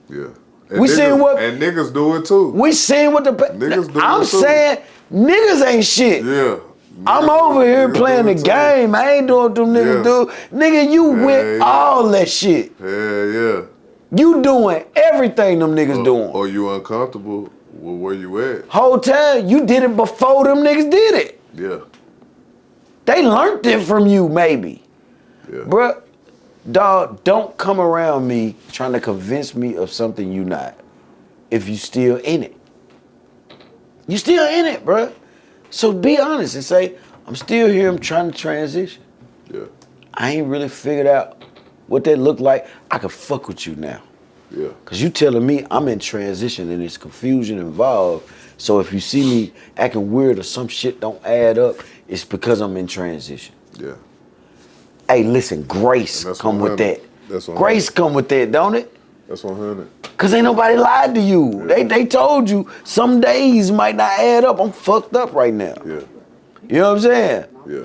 Yeah. And We seen what- And niggas do it too. We seen what the... Niggas do I'm it too. saying niggas ain't shit. Yeah. I'm Niggas- over here niggas playing do the it too. game. I ain't doing what them niggas Yeah. do. Nigga, you with yeah. all that shit. Yeah, yeah. You doing everything them niggas doing. Or you uncomfortable with where you at. Whole time, you did it before them niggas did it. Yeah. They learned it from you, maybe. Yeah. Bruh, dog, don't come around me trying to convince me of something you not. If you still in it. You still in it, bruh. So be honest and say, I'm still here, I'm trying to transition. Yeah. I ain't really figured out what that look like. I can fuck with you now. Yeah. Cause you telling me I'm in transition and there's confusion involved. So if you see me acting weird or some shit don't add up, it's because I'm in transition. Yeah. Hey, listen, grace And that's come with 100. that. That's 100. Grace come with that, don't it? That's 100. Cause ain't nobody lied to you. Yeah. They told you some days might not add up. I'm fucked up right now. Yeah. You know what I'm saying? Yeah.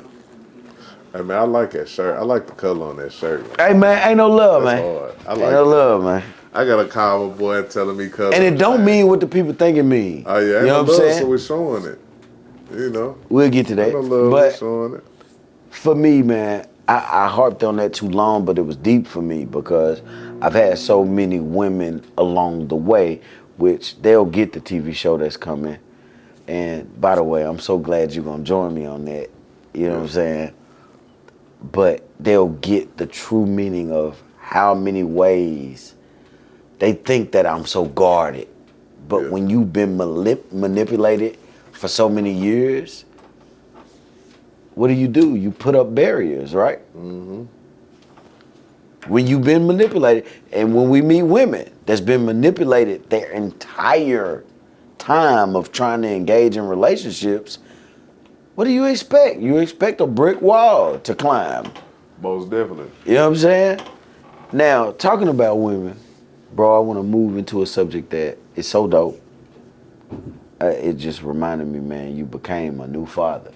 Hey man, I like that shirt. I like the color on that shirt. Hey man, ain't no love, That's man. hard. I Ain't like no it. love, man. I got a cowboy boy telling me color. And it don't mean what the people think it mean. Oh yeah, ain't you know no what I'm love, saying? so we're showing it. You know. We'll get to that. Ain't no love, we're But showing it. for me, man, I harped on that too long, but it was deep for me because I've had so many women along the way, which they'll get the TV show that's coming. And by the way, I'm so glad you're gonna join me on that. You know what I'm saying? But they'll get the true meaning of how many ways they think that I'm so guarded. But Yeah. when you've been manipulated for so many years, what do? You put up barriers, right? Mm-hmm. When you've been manipulated, and when we meet women that's been manipulated their entire time of trying to engage in relationships, what do you expect? You expect a brick wall to climb. Most definitely. You know what I'm saying? Now, talking about women, bro, I want to move into a subject that is so dope. It just reminded me, man, you became a new father.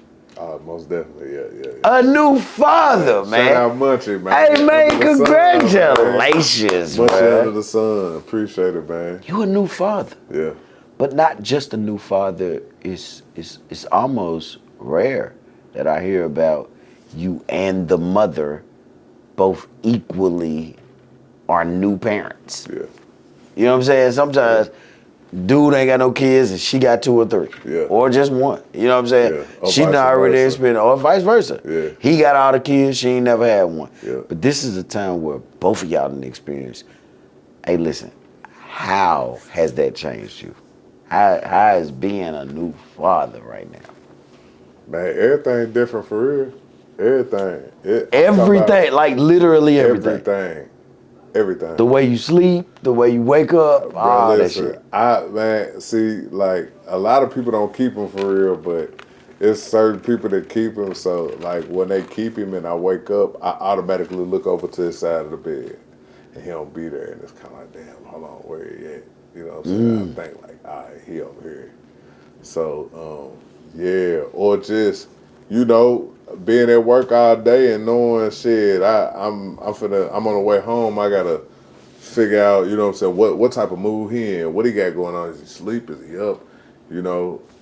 Most definitely, yeah. A new father, man. Shout out Munchie, man. Hey, man, Under the sun, congratulations, man. Munchie under man. the sun. Appreciate it, man. You a new father. Yeah. But not just a new father. It's almost rare that I hear about you and the mother both equally are new parents. Yeah. You know what I'm saying? Sometimes dude ain't got no kids and she got 2 or 3. Yeah. Or just 1. You know what I'm saying? Yeah. Or She vice not already versa. experienced, or vice versa. Yeah. He got all the kids, she ain't never had one. Yeah. But this is a time where both of y'all done experienced. Hey, listen, how has that changed you? How is being a new father right now? Man, everything different for real. Everything. I'm talking about Everything, like literally everything. Everything. The way you sleep, the way you wake up, Bro, all that listen, shit. see, like, a lot of people don't keep him for real, but it's certain people that keep him. So, like, when they keep him and I wake up, I automatically look over to his side of the bed, and he don't be there, and it's kind of like, damn, hold on, where he at? You know what I'm saying? I think like, all right, he over here. So, yeah, or just, being at work all day and knowing shit, I'm on the way home, I gotta figure out, you know what I'm saying, what type of mood he in, what he got going on, is he asleep, is he up,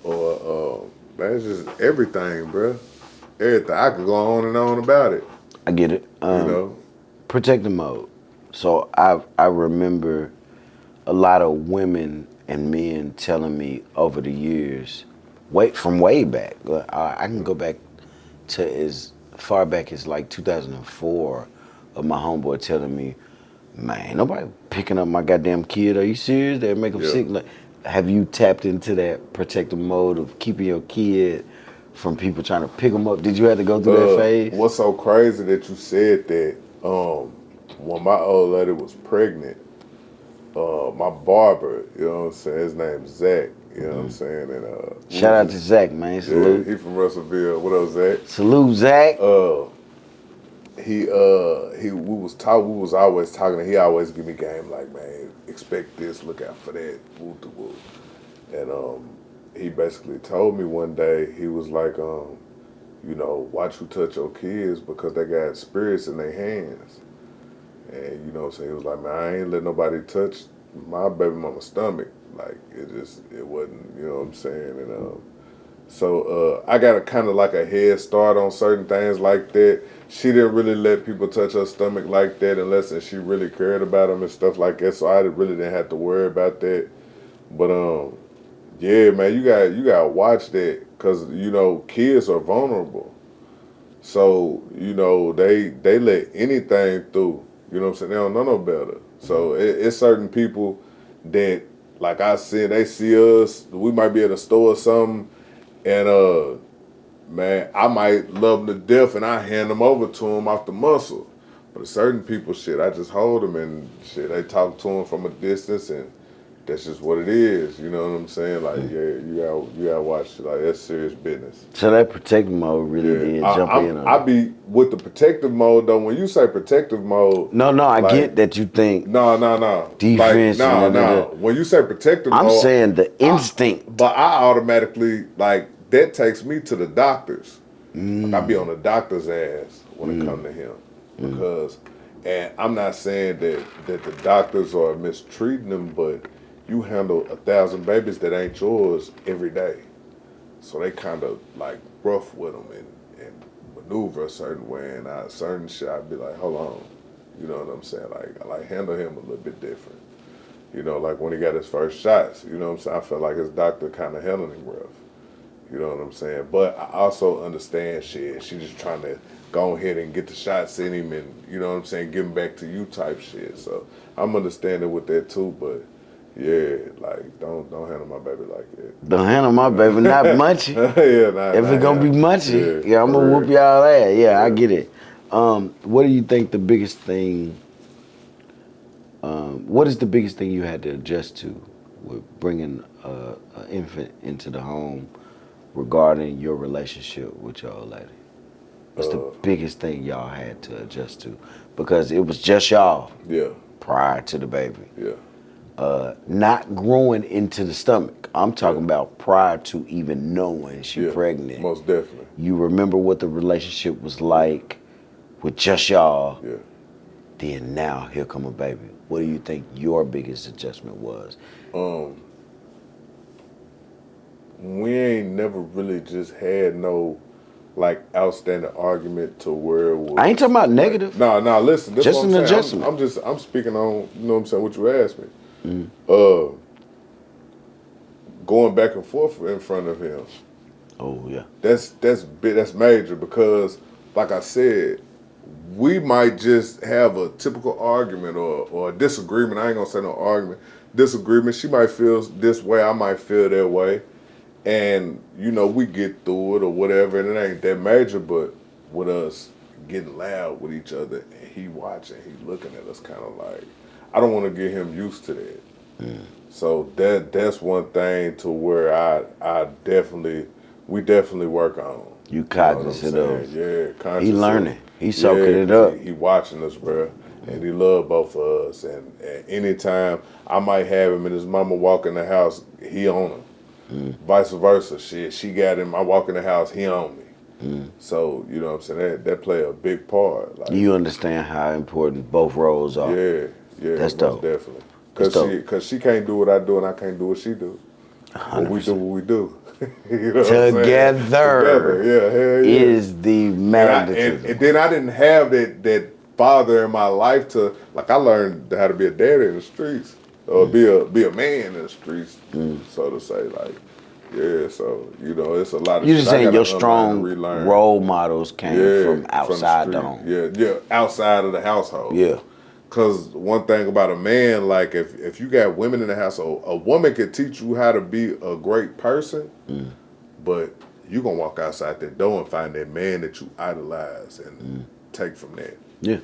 or man, it's just everything, bro. Everything. I could go on and on about it, I get it. you know. Protective mode. So I remember a lot of women and men telling me over the years, from way back. I can go back to as far back as like 2004 of my homeboy telling me, man, nobody picking up my goddamn kid. Are you serious? They make them Yeah. sick. Like, have you tapped into that protective mode of keeping your kid from people trying to pick them up? Did you have to go through that phase? What's so crazy that you said that? When my old lady was pregnant, my barber, you know what I'm saying, his name's Zach, you know what I'm saying, and Shout out to Zach, man. yeah, Salute. he from Russellville. What up, Zach? Salute, Zach. We was always talking, and he always give me game like, man, expect this, look out for that, woo to woo. And he basically told me one day, he was like, watch who touch your kids because they got spirits in their hands. And you know what I'm saying, he was like, man, I ain't let nobody touch my baby mama's stomach. Like, it wasn't, you know what I'm saying? And so I got a kind of like a head start on certain things like that. She didn't really let people touch her stomach like that unless she really cared about them and stuff like that. So I really didn't have to worry about that. But yeah, man, you got to watch that because kids are vulnerable. So they let anything through. You know what I'm saying? They don't know no better. So it's certain people that, like I said, they see us. We might be at a store or something. And man, I might love them to death, and I hand them over to them off the muscle. But certain people, shit, I just hold them and shit. They talk to them from a distance, and that's just what it is. You know what I'm saying? Like, yeah, you gotta watch it. Like, that's serious business. So that protective mode really did jump in on I be with the protective mode though. When you say protective mode, No, I like, get that you think no. defense. Like, no. When you say protective mode, I'm saying the instinct. But I automatically, like, that takes me to the doctors. Like, I be on the doctor's ass when it come to him. Because, and I'm not saying that the doctors are mistreating them, but you handle 1,000 babies that ain't yours every day. So they kind of, like, rough with them and maneuver a certain way. And certain shit, I'd be like, hold on. You know what I'm saying? Like, I handle him a little bit different. You know, like when he got his first shots, you know what I'm saying? I felt like his doctor kind of handled him rough. You know what I'm saying? But I also understand shit. She just trying to go ahead and get the shots in him and, you know what I'm saying, give him back to you type shit. So I'm understanding with that too, but yeah, like, don't handle my baby like that. Don't handle my baby, not munchy. Yeah, If it's gonna be munchy, yeah, I'm gonna for whoop real. y'all ass. Yeah, I get it. What do you think the biggest thing? What is the biggest thing you had to adjust to with bringing an infant into the home regarding your relationship with your old lady? What's the biggest thing y'all had to adjust to? Because it was just y'all Yeah, prior to the baby. yeah. Not growing into the stomach. I'm talking about prior to even knowing she pregnant. Most definitely. You remember what the relationship was like with just y'all. Yeah. Then now here come a baby. What do you think your biggest adjustment was? We ain't never really just had no, like, outstanding argument to where it was. I ain't talking about negative. No, listen. This Just what an I'm saying. adjustment. I'm speaking on, you know what I'm saying, what you asked me. Going back and forth in front of him. Oh yeah. That's big, that's major because, like I said, we might just have a typical argument or a disagreement. I ain't gonna say no argument. Disagreement. She might feel this way. I might feel that way. And, we get through it or whatever, and it ain't that major, but with us getting loud with each other, and he watching, he looking at us kind of like, I don't want to get him used to that. So that's one thing to where we definitely work on. You cognizant of. Yeah, conscious. He learning. He soaking it up. He watching us, bro. And he love both of us. And anytime I might have him and his mama walk in the house, he on her. Vice versa. Shit, she got him, I walk in the house, he on me. So, you know what I'm saying? That play a big part. Like, You understand how important both roles are. yeah, That's most dope. definitely. That's dope. Cause she can't do what I do and I can't do what she do. But we do what we do. You know what I'm saying? Together hell yeah. is the magnetism. And then I didn't have that father in my life to, like, I learned how to be a daddy in the streets, or be a man in the streets, so to say. Like, yeah, so, you know, it's a lot of You shit just I saying gotta your unlearn and strong relearn. role models came from outside the street. home. Yeah, outside of the household. Yeah. Because one thing about a man, like, if you got women in the household, a woman can teach you how to be a great person, but you going to walk outside that door and find that man that you idolize and take from there. Yeah.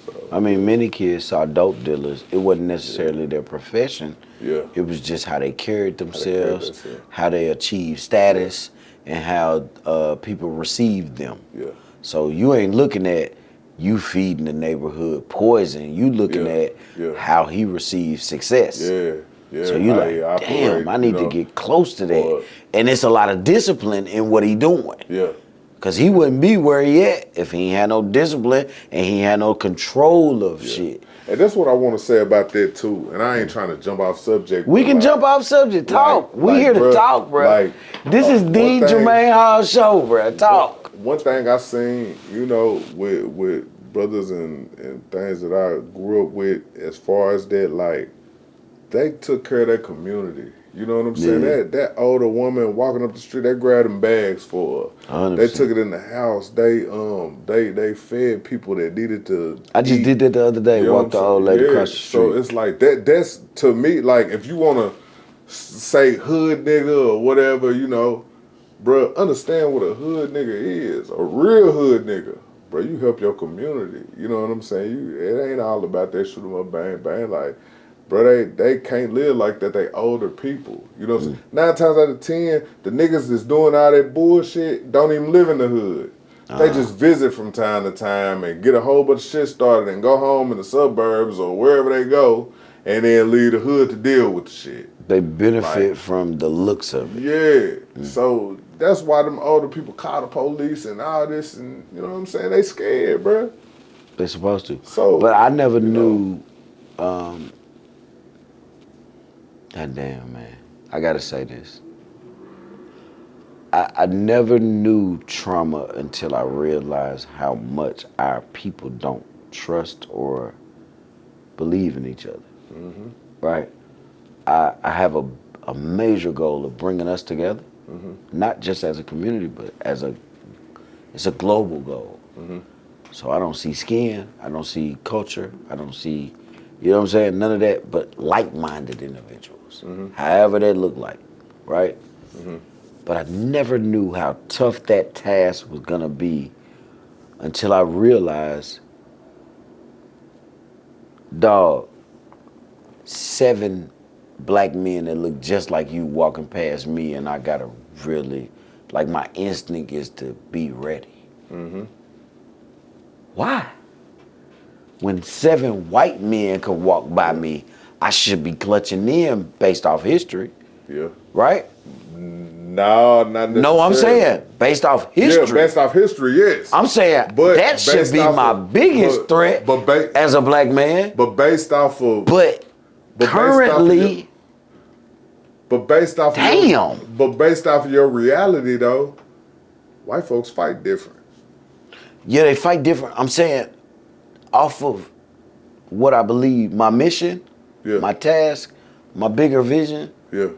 So, I mean, many kids saw dope dealers. It wasn't necessarily their profession. Yeah. It was just how they carried themselves, themselves. how they achieved status, and how people received them. Yeah. So you ain't looking at you feeding the neighborhood poison. You looking at how he received success. Yeah. Yeah. So you like, damn, I need to get close to that. And it's a lot of discipline in what he doing. Yeah. Cause he wouldn't be where he at if he ain't had no discipline and he had no control of shit. And that's what I want to say about that too. And I ain't trying to jump off subject. We can jump off subject. Talk. We here to talk, bro. Like, this is the Jermaine Hall Show, bro. Talk. One thing I seen, you know, with brothers and things that I grew up with, as far as that, like, they took care of their community. You know what I'm saying? That older woman walking up the street, they grabbed them bags for her. 100%. They took it in the house. They fed people that needed to I just did that the other day. You know Walked the old lady across the street. So it's like that's to me, like, if you want to say hood nigga or whatever, you know, bro, understand what a hood nigga is. A real hood nigga, bro. You help your community. You know what I'm saying? It ain't all about that shoot 'em up, bang bang. Like, bro, they can't live like that. They older people. You know what I'm saying? 9 times out of 10, the niggas that's doing all that bullshit don't even live in the hood. They just visit from time to time and get a whole bunch of shit started and go home in the suburbs or wherever they go and then leave the hood to deal with the shit. They benefit from the looks of it. Yeah. So that's why them older people call the police and all this, and you know what I'm saying? They scared, bro. They supposed to. So, but I never knew. God damn, man. I gotta say this. I never knew trauma until I realized how much our people don't trust or believe in each other. Right? I have a major goal of bringing us together, not just as a community, but it's a global goal. So I don't see skin, I don't see culture, I don't see, you know what I'm saying, none of that, but like-minded individuals, however that look like, right? But I never knew how tough that task was gonna be until I realized, dog, 7 black men that look just like you walking past me, and I gotta really, like, my instinct is to be ready. Why? When 7 white men could walk by me, I should be clutching them based off history. Yeah. Right? No, not necessarily. No, I'm saying based off history. Yeah, based off history, yes. I'm saying that should be my biggest threat as a black man. But based off of... But currently... But based off of your reality, though, white folks fight different. Yeah, they fight different. I'm saying off of what I believe, my mission, my task, my bigger vision. Yeah.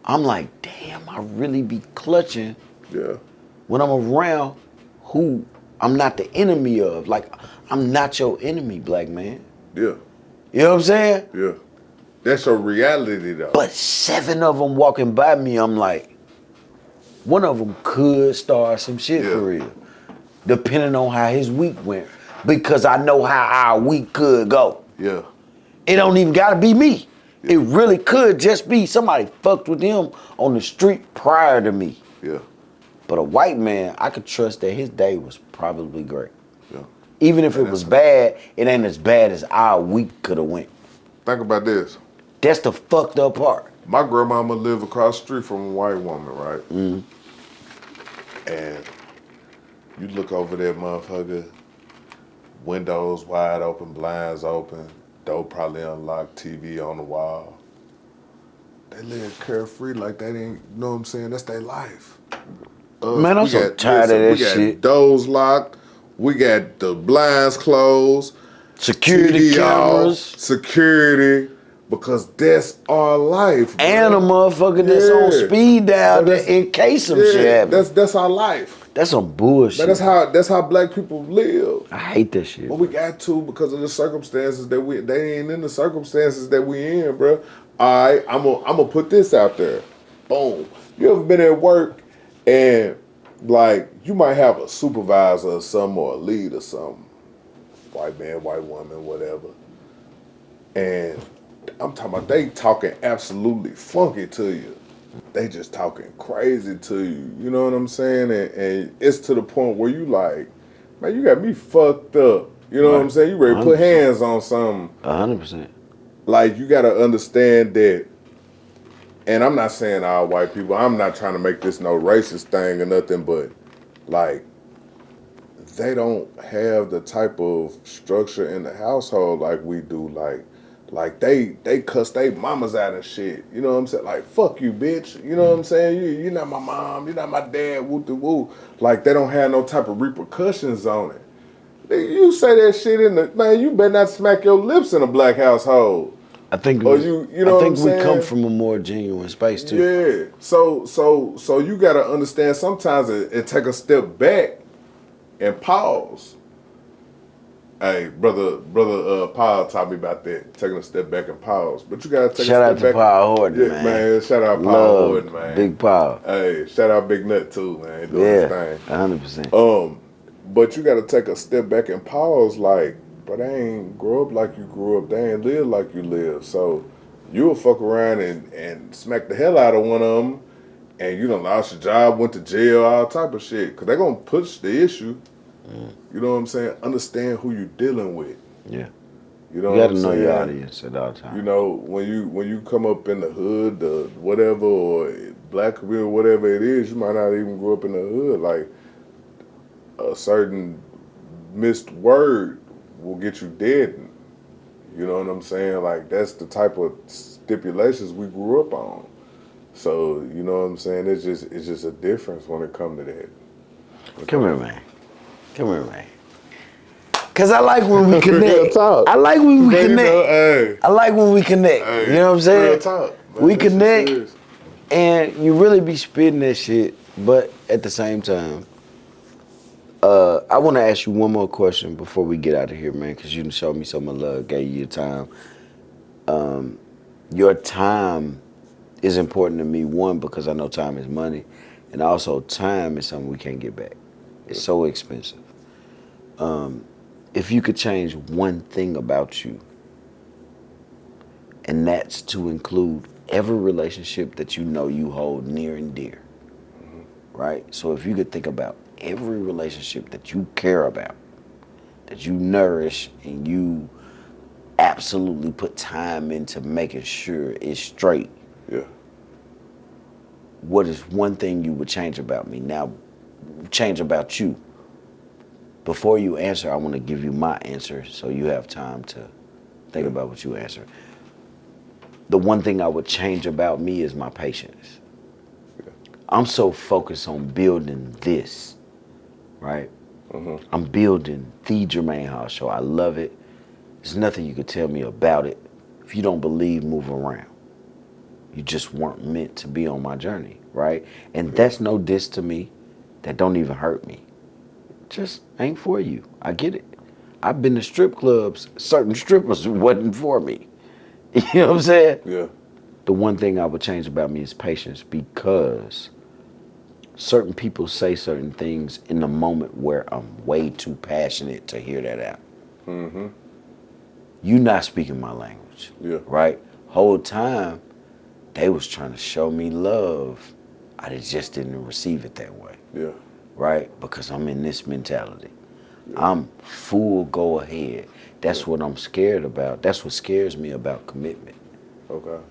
I'm like, damn, I really be clutching when I'm around who I'm not the enemy of. Like, I'm not your enemy, black man. Yeah. You know what I'm saying? Yeah. That's your reality, though. But 7 of them walking by me, I'm like, one of them could start some shit for real. depending on how his week went, because I know how our week could go. Yeah. It don't even gotta be me. Yeah. It really could just be somebody fucked with him on the street prior to me. Yeah. But a white man, I could trust that his day was probably great. Yeah. Even if it was bad, it ain't as bad as our week could have went. Think about this. That's the fucked up part. My grandmama lived across the street from a white woman, right? Mm-hmm. And you look over that motherfucker, windows wide open, blinds open, door probably unlocked, TV on the wall. They live carefree like they didn't, you know what I'm saying? That's their life. Man, I'm so tired of that shit. We got doors locked. We got the blinds closed. Security TV cameras. off, security, because that's our life. Bro. And a motherfucker that's on speed dial in case some shit happens. That's our life. That's some bullshit. But that's how black people live. I hate that shit. But we got to because of the circumstances that they ain't in the circumstances that we in, bro. All right, I'm gonna put this out there. Boom. You ever been at work and like you might have a supervisor or something or a lead or something, white man, white woman, whatever, and I'm talking about they talking absolutely funky to you. They just talking crazy to you. You know what I'm saying? And it's to the point where you like, man, you got me fucked up. You know what I'm saying? You ready to put hands on something. 100%. Like, you got to understand that, and I'm not saying all white people, I'm not trying to make this no racist thing or nothing, but, like, they don't have the type of structure in the household like we do. Like they cuss they mamas out and shit. You know what I'm saying? Like, fuck you, bitch. You know what I'm saying? You're not my mom. You're not my dad. Woo-de-woo. Like, they don't have no type of repercussions on it. You say that shit in the, man, you better not smack your lips in a black household. I think or we, you know I think what I'm we come saying? from a more genuine space too. Yeah. So you gotta understand sometimes it take a step back and pause. Hey, brother, Paul taught me about that, taking a step back and pause. But you gotta take shout a step back. Shout out to Paul Horton, Yeah, man. Shout out Paul Love, Horton, man. Big Paul. Hey, shout out Big Nut too, man. Doing his thing. 100%. But you gotta take a step back and pause, like, but they ain't grow up like you grew up. They ain't live like you live. So you'll fuck around and smack the hell out of one of them, and you done lost your job, went to jail, all type of shit. Because they going to push the issue. You know what I'm saying? Understand who you dealing with. Yeah. You know You what got I'm to know saying? your audience at all times. You know, when you come up in the hood, the whatever, or black community, whatever it is, you might not even grow up in the hood. Like, a certain missed word will get you dead. You know what I'm saying? Like, that's the type of stipulations we grew up on. So, you know what I'm saying? It's just a difference when it comes to that. Come here, man. Cause I like when we connect. Real talk. I like when we Man, connect. you know, hey. I like when we connect. Hey, you know what I'm saying? Real talk. Man, we this shit connect, serious. and you really be spitting that shit. But at the same time, I want to ask you one more question before we get out of here, man. Cause you done showed me so much love, gave you your time. Your time is important to me. One, because I know time is money, and also time is something we can't get back. It's so expensive. If you could change one thing about you, and that's to include every relationship that you know you hold near and dear, right? So if you could think about every relationship that you care about, that you nourish, and you absolutely put time into making sure it's straight. Yeah. What is one thing you would change about me? Now, change about you. Before you answer, I want to give you my answer so you have time to think about what you answer. The one thing I would change about me is my patience. Yeah. I'm so focused on building this, right? Mm-hmm. I'm building the Jermaine Hall Show. I love it. There's nothing you could tell me about it. If you don't believe, move around. You just weren't meant to be on my journey, right? And that's no diss to me. That don't even hurt me. Just ain't for you. I get it. I've been to strip clubs. Certain strippers wasn't for me. You know what I'm saying? Yeah. The one thing I would change about me is patience, because certain people say certain things in the moment where I'm way too passionate to hear that out. Mm-hmm. You not speaking my language. Yeah. Right? Whole time, they was trying to show me love. I just didn't receive it that way. Yeah. Right? Because I'm in this mentality. Yeah. I'm full go ahead. That's what I'm scared about. That's what scares me about commitment. Okay.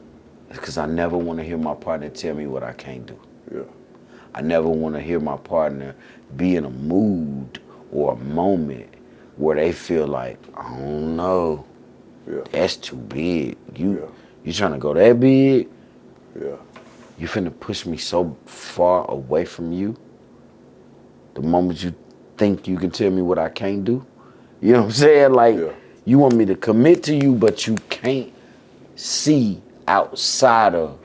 Because I never want to hear my partner tell me what I can't do. Yeah. I never want to hear my partner be in a mood or a moment where they feel like, I don't know, that's too big. You trying to go that big? Yeah. You finna push me so far away from you? The moment you think you can tell me what I can't do? You know what I'm saying? Like, you want me to commit to you, but you can't see outside of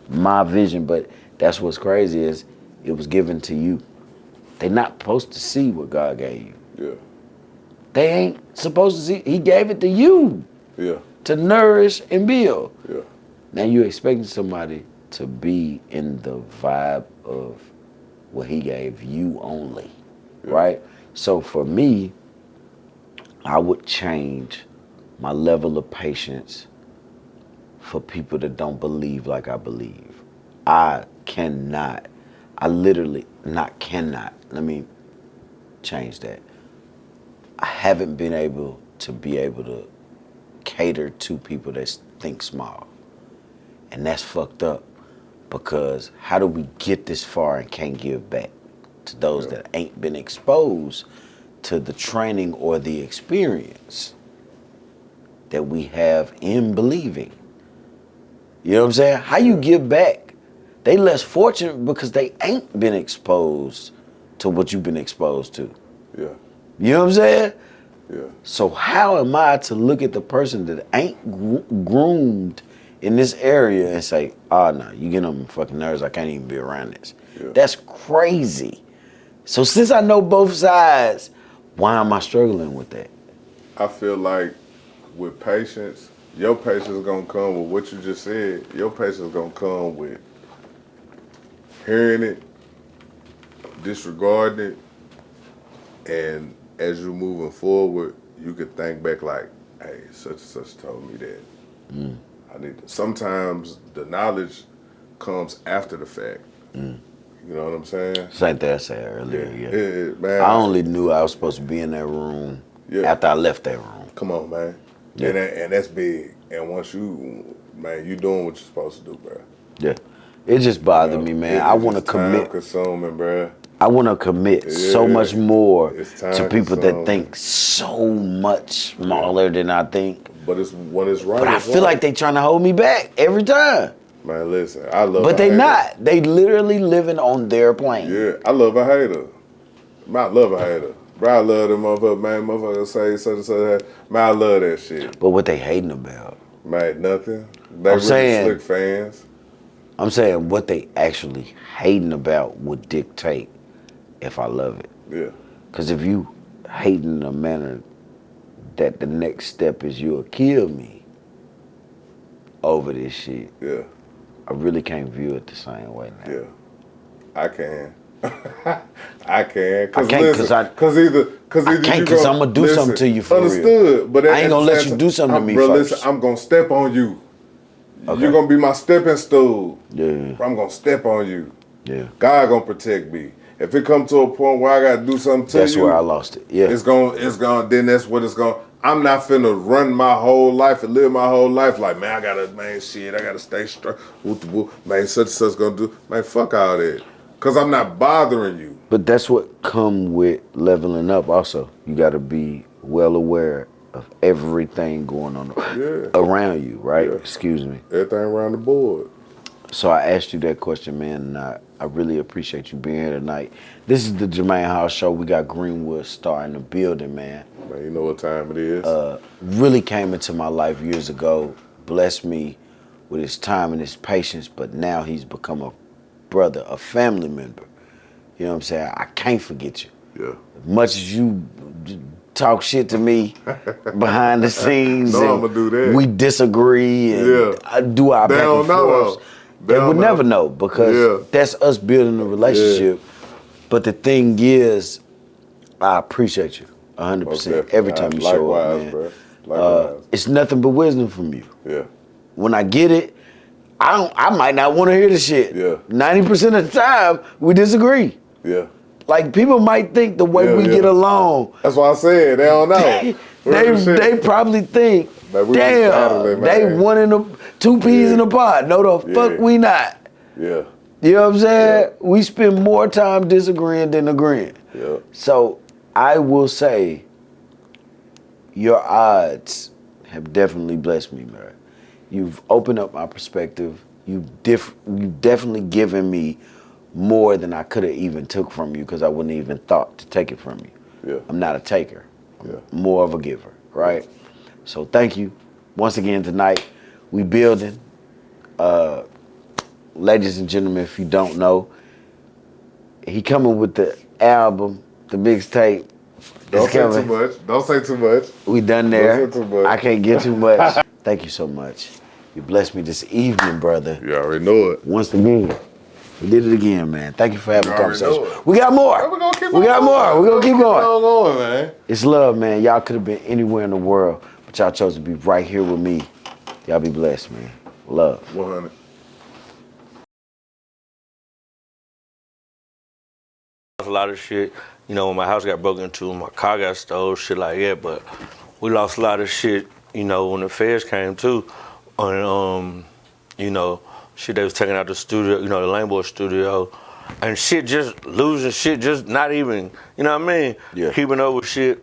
my vision. But that's what's crazy is it was given to you. They not supposed to see what God gave you. Yeah. They ain't supposed to see. He gave it to you. Yeah. To nourish and build. Yeah. Now you're expecting somebody to be in the vibe of what he gave you only, right? So for me, I would change my level of patience for people that don't believe like I believe. I literally not cannot. Let me change that. I haven't been able to cater to people that think small. And that's fucked up because how do we get this far and can't give back to those that ain't been exposed to the training or the experience that we have in believing? You know what I'm saying? How you give back? They less fortunate because they ain't been exposed to what you've been exposed to. Yeah. You know what I'm saying? Yeah. So how am I to look at the person that ain't groomed in this area and say, oh, no, you get on my fucking nerves, I can't even be around this. Yeah. That's crazy. So since I know both sides, why am I struggling with that? I feel like with patience, your patience is going to come with what you just said. Your patience is going to come with hearing it, disregarding it, and as you're moving forward, you could think back like, hey, such and such told me that. I need to. Sometimes the knowledge comes after the fact. You know what I'm saying? Same thing I said earlier, man, I only knew I was supposed to be in that room after I left that room. Come on, man. Yeah. And that's big. And once you doing what you're supposed to do, bro. Yeah. It just bothered me, man. I want to commit. Time consuming, bro. I want to commit so much more to people that think so much smaller than I think. But when it's right. But I feel like they trying to hold me back every time. Man, listen, I love. But they not. They literally living on their plane. Yeah, I love a hater. Man, I love a hater. Bro, I love them motherfuckers. Man, motherfuckers say such and such. Man, I love that shit. But what they hating about? Man, nothing. They really slick fans. I'm saying what they actually hating about would dictate if I love it. Yeah. Because if you hating in a manner that the next step is you'll kill me over this shit. Yeah. I really can't view it the same way now. Yeah. I can. I can. I can't because I'm going to do something to you for understood, real. But I ain't going to let you do something to me first. Listen, I'm going to step on you. Okay. You're going to be my stepping stool. Yeah. I'm going to step on you. Yeah. God going to protect me. If it come to a point where I got to do something to you. That's where I lost it. Yeah. It's going, then that's what it's going. I'm not finna run my whole life and live my whole life like, man, I gotta stay strong. Man, such and such gonna do. Man, fuck all that. Cause I'm not bothering you. But that's what come with leveling up also. You gotta be well aware of everything going on around you, right? Yeah. Excuse me. Everything around the board. So I asked you that question, man, and I really appreciate you being here tonight. This is the Jermaine Hall Show. We got Greenwood star in the building, man. Man, you know what time it is. Really came into my life years ago, blessed me with his time and his patience, but now he's become a brother, a family member. You know what I'm saying? I can't forget you. Yeah. As much as you talk shit to me behind the scenes. No, I'm gonna do that. We disagree and do our back and forth. They would never know because that's us building a relationship. Yeah. But the thing is, I appreciate you 100% every time you show up, man. Bro. Likewise. It's nothing but wisdom from you. Yeah. When I get it, I might not want to hear the shit. Yeah. 90% of the time, we disagree. Yeah. Like, people might think the way we get along. That's why I said they don't know. they probably think, damn, they two peas in a pod. No, the fuck we not. Yeah. You know what I'm saying? Yeah. We spend more time disagreeing than agreeing. Yeah. So I will say, your odds have definitely blessed me, man. You've opened up my perspective. You've definitely given me more than I could have even took from you because I wouldn't even thought to take it from you. Yeah. I'm not a taker. I'm more of a giver, right? So thank you. Once again tonight, we building. Ladies and gentlemen, if you don't know, he coming with the album, the mixtape. Don't say too much. Don't say too much. We done there. Don't say too much. I can't get too much. Thank you so much. You blessed me this evening, brother. You already know it. Once again. We did it again, man. Thank you for having a conversation. We got more. We got more. We're going to keep going. Man. It's love, man. Y'all could have been anywhere in the world, but y'all chose to be right here with me. Y'all be blessed, man. Love. 100. A lot of shit, you know, when my house got broken into, my car got stole, shit like that, but we lost a lot of shit, you know, when the feds came too, and, you know, shit they was taking out the studio, you know, the Lane Boy studio, and shit just losing shit, just not even, you know what I mean? Yeah. Keeping over shit.